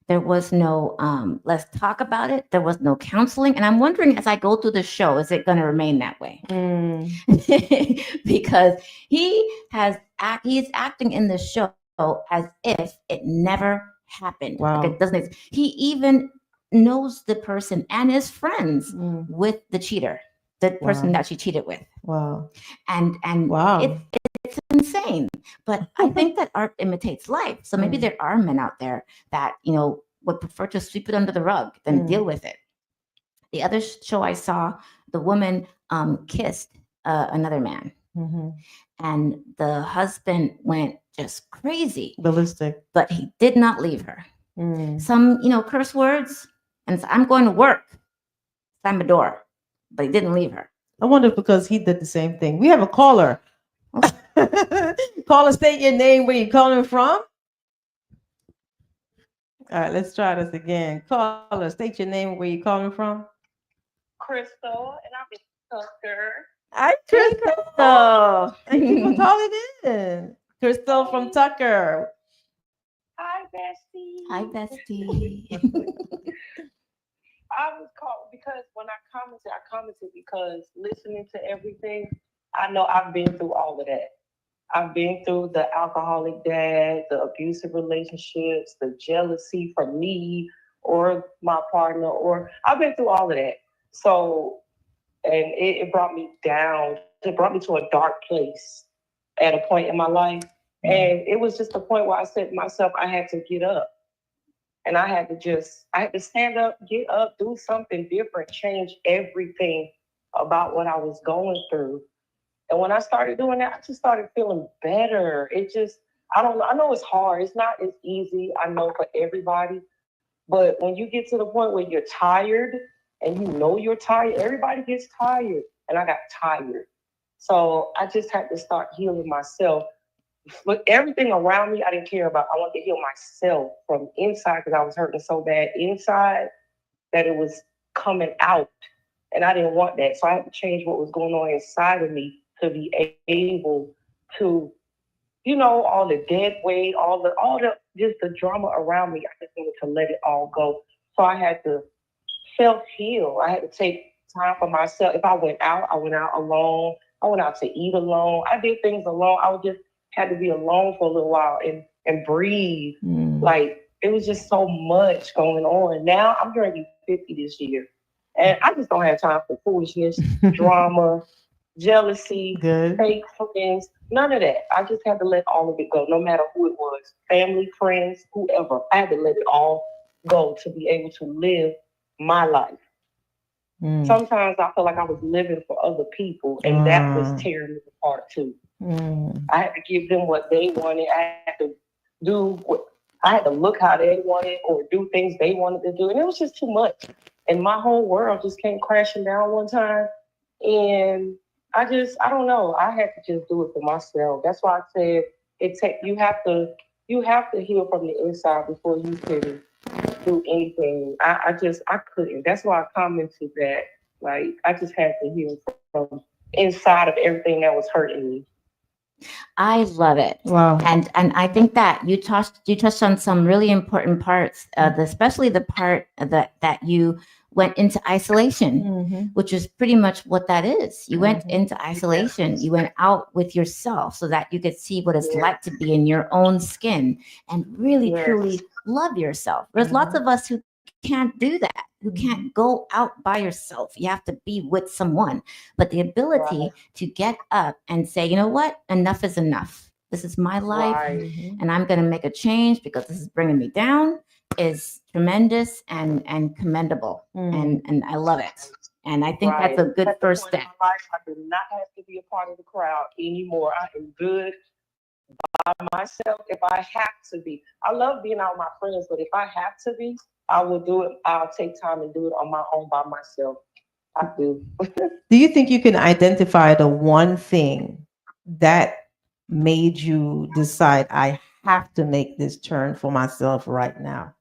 There was no let's talk about it. There was no counseling. And I'm wondering, as I go through the show, is it going to remain that way? Mm. Because he's acting in the show as if it never happened. Like it Wow. doesn't. He even knows the person and is friends Mm. with the cheater, the person Wow. that she cheated with. Wow. And Wow. it's insane. But I think that art imitates life. So maybe Mm. there are men out there that would prefer to sweep it under the rug than deal Mm. with it. The other show I saw, the woman kissed another man, Mm-hmm. and the husband went just crazy, Ballistic. but he did not leave her. Mm. Some curse words, and so, I'm going to work, slam the door, but he didn't leave her. I wonder if because he did the same thing. We have a caller. Caller, state your name, where you calling from. All right, let's try this again. Caller, state your name, where you calling from. Crystal, and I'm in Tucker. Hi, Hey, Crystal. Crystal. Thank you for calling in. Crystal from Hey, Tucker. hi, bestie. Hi, bestie. I was called because when I commented because listening to everything, I know I've been through all of that. I've been through the alcoholic dad, the abusive relationships, the jealousy from me or my partner, or I've been through all of that. So, and it brought me down. It brought me to a dark place at a point in my life. And it was just a point where I said to myself, I had to get up. And I had to stand up, get up, do something different, change everything about what I was going through. And when I started doing that, I just started feeling better. It just, I don't know. I know it's hard. It's not as easy, I know, for everybody. But when you get to the point where you're tired and you know you're tired, everybody gets tired. And I got tired. So I just had to start healing myself. But everything around me, I didn't care about. I wanted to heal myself from inside because I was hurting so bad inside that it was coming out. And I didn't want that. So I had to change what was going on inside of me to be able to, all the dead weight, all the just the drama around me. I just wanted to let it all go. So I had to self heal. I had to take time for myself. If I went out alone. I went out to eat alone. I did things alone. I would just had to be alone for a little while and breathe. Like it was just so much going on. Now I'm going to be 50 this year. And I just don't have time for foolishness, drama, jealousy, Good. fake friends, none of that. I just had to let all of it go, no matter who it was, family, friends, whoever. I had to let it all go to be able to live my life. Sometimes I felt like I was living for other people, and that was tearing me apart too. I had to give them what they wanted. I had to do what I had to look how they wanted or do things they wanted to do, and it was just too much. And my whole world just came crashing down one time, and I don't know. I had to just do it for myself. That's why I said you have to heal from the inside before you can do anything. I couldn't. That's why I commented that. Like I just had to heal from inside of everything that was hurting me. I love it. Wow. And I think that you touched on some really important parts, especially the part that you went into isolation, which is pretty much what that is. You went into isolation. You went out with yourself so that you could see what it's like to be in your own skin and really truly love yourself. There's lots of us who can't can't do that, who can't go out by yourself. You have to be with someone. But the Right. ability to get up and say, you know what, enough is enough. This is my life, Right. Mhm. and I'm going to make a change because this is bringing me down, is tremendous and commendable. Mm. And I love it. And I think that's Right. a good At the first point in step. my life, I do not have to be a part of the crowd anymore. I am good by myself if I have to be. I love being out with my friends, but if I have to be, I will do it. I'll take time and do it on my own by myself. I do. Do you think you can identify the one thing that made you decide I have to make this turn for myself right now?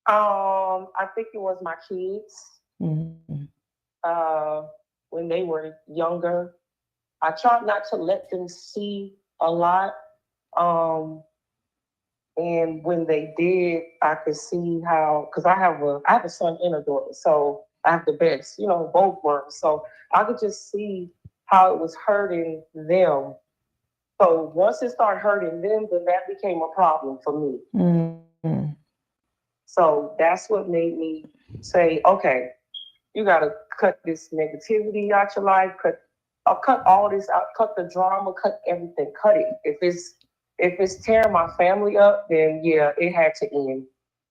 I think it was my kids. Mhm. Uh, when they were younger, I tried not to let them see a lot. Um, and when they did, I could see how because I have a son and a daughter, so I have the best, both worlds. So I could just see how it was hurting them. So once it started hurting them, then that became a problem for me. Mm. So that's what made me say, okay, you gotta cut this negativity out your life, cut all this out, cut the drama, cut everything, cut it. If it's tearing my family up, then yeah, it had to end.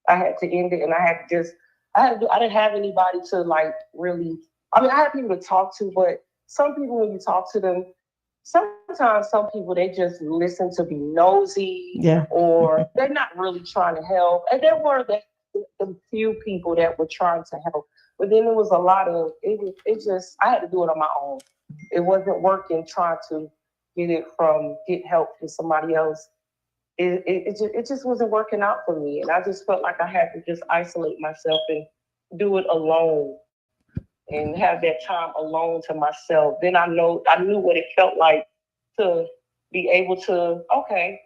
I had to end it, and I didn't have anybody to like really. I mean, I had people to talk to, but some people when you talk to them, sometimes some people they just listen to be nosy Yeah. or they're not really trying to help. And there were the few people that were trying to help, but then there was a lot of it just I had to do it on my own. It wasn't working trying to get help from somebody else. It just wasn't working out for me, and I just felt like I had to just isolate myself and do it alone and have that time alone to myself. Then I knew what it felt like to be able to, okay,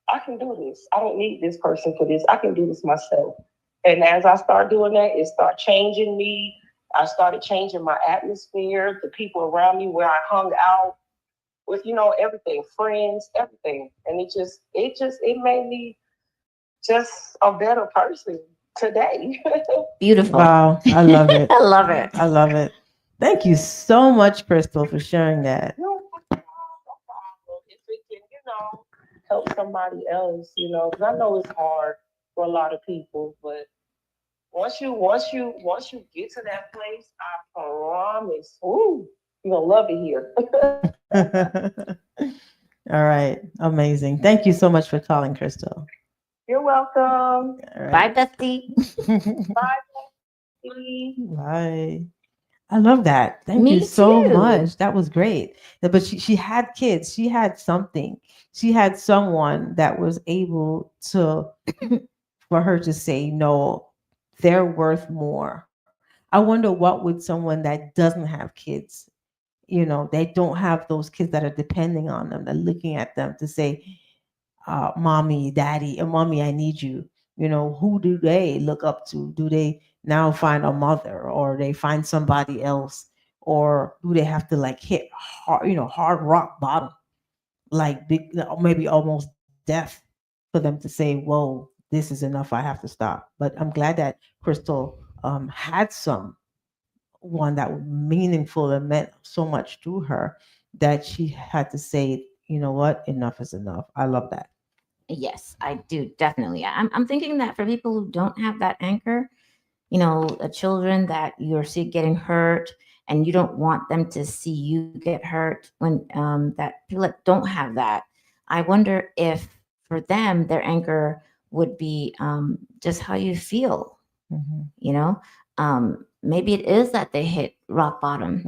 I can do this. I don't need this person for this. I can do this myself. And as I started doing that, it started changing me. I started changing my atmosphere, the people around me, where I hung out with, everything, friends, everything. And it made me just a better person today. Beautiful. Wow. I love it. I love it. I love it. Thank you so much, Crystal, for sharing that. No problem. If it can, help somebody else, because I know it's hard for a lot of people, but once you get to that place, I promise, ooh, you're gonna love it here. All right. Amazing. Thank you so much for calling, Crystal. You're welcome. All Bye, right. bestie. Bye, Lee. Bye. I love that. Thank you Me so too. much. That was great. But she had kids. She had something. She had someone that was able to for her to say no, they're worth more. I wonder what would someone that doesn't have kids, they don't have those kids that are depending on them, they're looking at them to say, mommy, daddy, mommy, I need you. Who do they look up to? Do they now find a mother or they find somebody else? Or do they have to like hit hard, hard rock bottom, like big, maybe almost death for them to say, whoa, this is enough. I have to stop. But I'm glad that Crystal had some one that was meaningful and meant so much to her that she had to say, you know what, enough is enough. I love that. Yes, I do definitely. I'm thinking that for people who don't have that anchor, children that you're see getting hurt, and you don't want them to see you get hurt when that people that don't have that. I wonder if for them their anchor would be just how you feel. Hmm. You know, maybe it is that they hit rock bottom.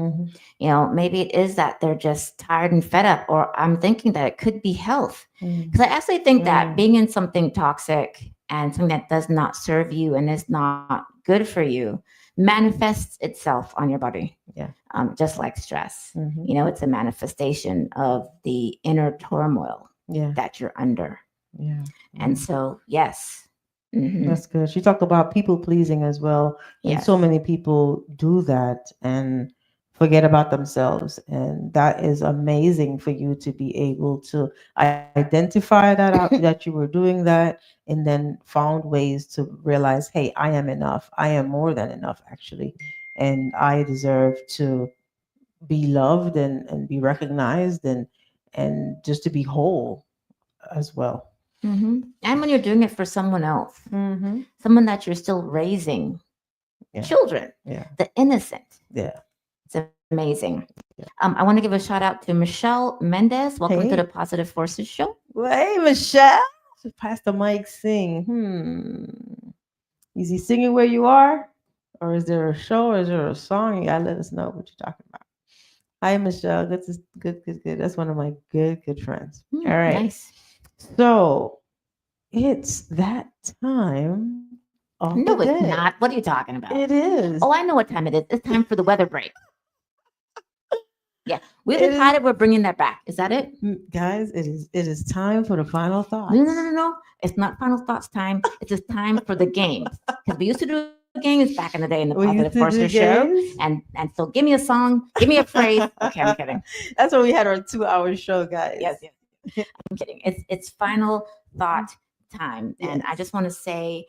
Hmm. Maybe it is that they're just tired and fed up, or I'm thinking that it could be health. Because I actually think that being in something toxic and something that does not serve you and is not good for you manifests itself on your body, Yeah. just like stress. Hmm. It's a manifestation of the inner turmoil Yeah. that you're under. Yeah. And so, yes. That's good. She talked about people pleasing as well. And so Yes. many people do that. And forget about themselves. And that is amazing for you to be able to identify that you were doing that, and then found ways to realize, hey, I am enough. I am more than enough, actually. And I deserve to be loved and be recognized and just to be whole as well. And when you're doing it for someone else, Mm-hmm. someone that you're still raising, Yeah. children, Yeah. the innocent. Yeah. It's amazing. I want to give a shout out to Michelle Mendez. Welcome to the Hey. Positive Forces Show. Well, hey, Michelle. So pass the mic, sing. Is he singing where you are? Or is there a show or is there a song? You gotta let us know what you're talking about. Hi, Michelle. Good. That's one of my good friends. All right. Nice. So it's that time of the No, it's day. not. What are you talking about? It is. Oh, I know what time it is. It's time for the weather break. Yeah, we It decided is. we're bringing that back. Is that it? Guys, it is time for the final thoughts. No. It's not final thoughts time. It's just time for the games. Because we used to do games back in the day in the Positive We used Forces to do show. games. And so give me a song, give me a phrase. Okay, I'm kidding. That's when we had our 2 hour show, guys. Yes. I'm kidding. It's final thought time. And I Yes. just want to say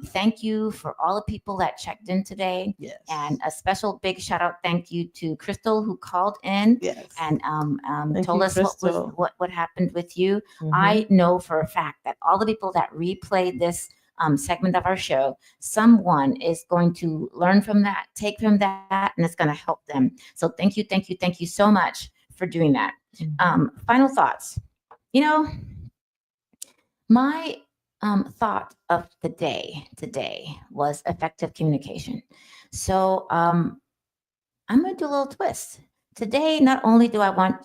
thank you for all the people that checked in today. Yes. And a special big shout out thank you to Crystal who called in Yes. and Thank told you, us Crystal. what happened with you. Mhm. I know for a fact that all the people that replayed this segment of our show, someone is going to learn from that, take from that, and it's going to help them. So thank you so much for doing that. Final thoughts. You know, my thought of the day today was effective communication. So I'm going to do a little twist. Today, not only do I want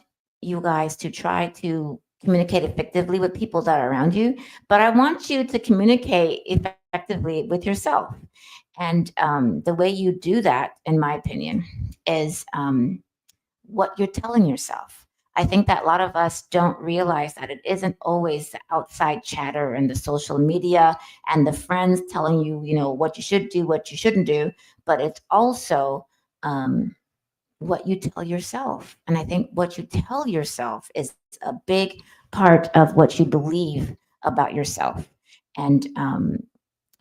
you guys to try to communicate effectively with people that are around you, but I want you to communicate effectively with yourself. And the way you do that, in my opinion, is what you're telling yourself. I think that a lot of us don't realize that it isn't always the outside chatter and the social media and the friends telling you, you know, what you should do, what you shouldn't do, but it's also what you tell yourself. And I think what you tell yourself is a big part of what you believe about yourself. And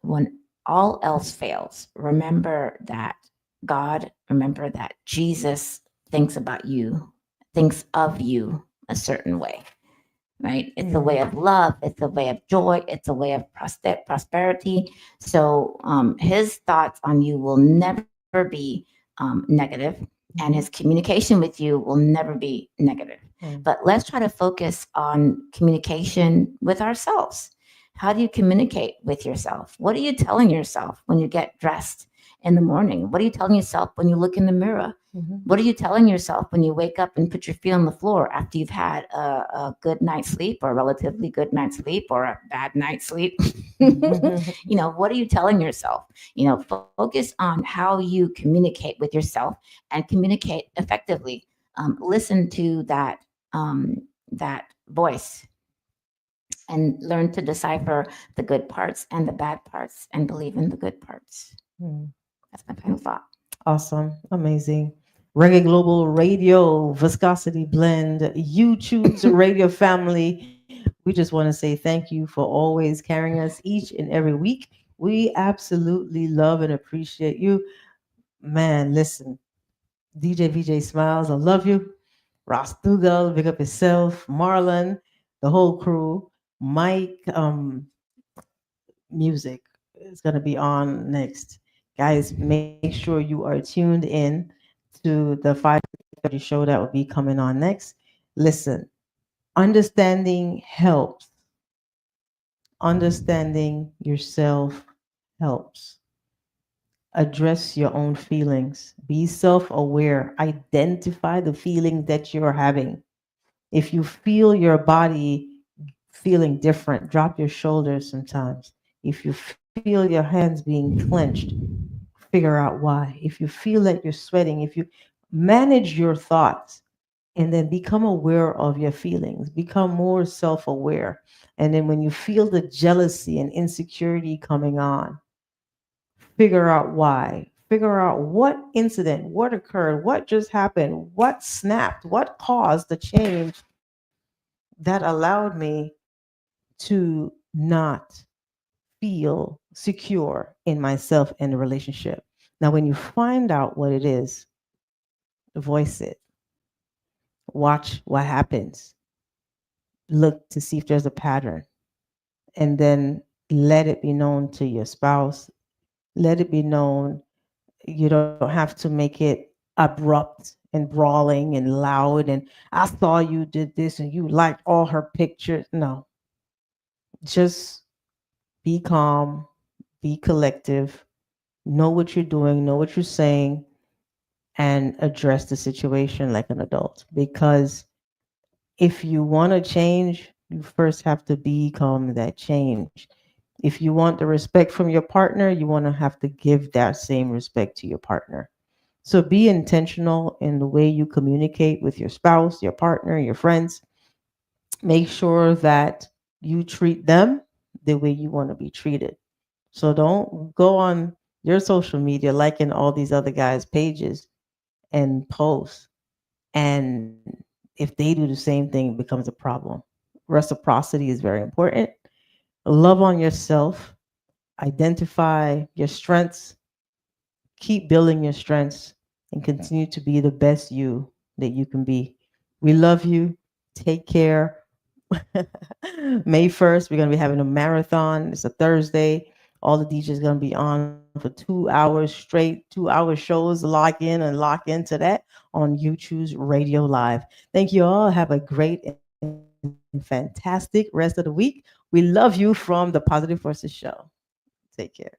when all else fails, remember that God, remember that Jesus thinks about you, thinks of you a certain way, right? It's a way of love, it's a way of joy, it's a way of prosperity. So his thoughts on you will never be negative, and his communication with you will never be negative. But let's try to focus on communication with ourselves. How do you communicate with yourself? What are you telling yourself when you get dressed in the morning? What are you telling yourself when you look in the mirror? What are you telling yourself when you wake up and put your feet on the floor after you've had a good night's sleep or a relatively good night's sleep or a bad night's sleep? You know, what are you telling yourself? You know, focus on how you communicate with yourself and communicate effectively. Listen to that voice and learn to decipher the good parts and the bad parts and believe in the good parts. That's my final thought. Awesome. Amazing. Reggae Global Radio, Viscosity Blend, You Choose Radio Family. We just want to say thank you for always carrying us each and every week. We absolutely love and appreciate you. Man, listen, DJ VJ Smiles, I love you. Ross Dugal, big up yourself. Marlon, the whole crew. Mike, music is going to be on next. Guys, make sure you are tuned in to the 5:30 show that will be coming on next. Listen, understanding helps. Understanding yourself helps. Address your own feelings. Be self aware. Identify the feeling that you're having. If you feel your body feeling different, drop your shoulders sometimes. If you feel your hands being clenched, figure out why. If you feel that you're sweating, if you manage your thoughts and then become aware of your feelings, become more self aware. And then when you feel the jealousy and insecurity coming on, figure out why. figure out what incident, what occurred, what just happened, what snapped, what caused the change that allowed me to not feel secure in myself and the relationship. Now, when you find out what it is, voice it, watch what happens, look to see if there's a pattern, and then let it be known to your spouse. Let it be known. You don't have to make it abrupt and brawling and loud. And I saw you did this and you liked all her pictures. No, just be calm, be collective, know what you're doing, know what you're saying, and address the situation like an adult. Because if you want to change, you first have to become that change. If you want the respect from your partner, you want to have to give that same respect to your partner. So be intentional in the way you communicate with your spouse, your partner, your friends. Make sure that you treat them the way you want to be treated. So don't go on your social media liking all these other guys' pages and posts. And if they do the same thing, it becomes a problem. Reciprocity is very important. Love on yourself, identify your strengths, keep building your strengths, and continue to be the best you that you can be. We love you. Take care. May 1st, we're going to be having a marathon. It's a Thursday. All the DJs are going to be on for 2 hours straight, 2 hour shows. Lock in and lock into that on YouTube's Radio Live. Thank you all. Have a great and fantastic rest of the week. We love you from the Positive Forces Show. Take care.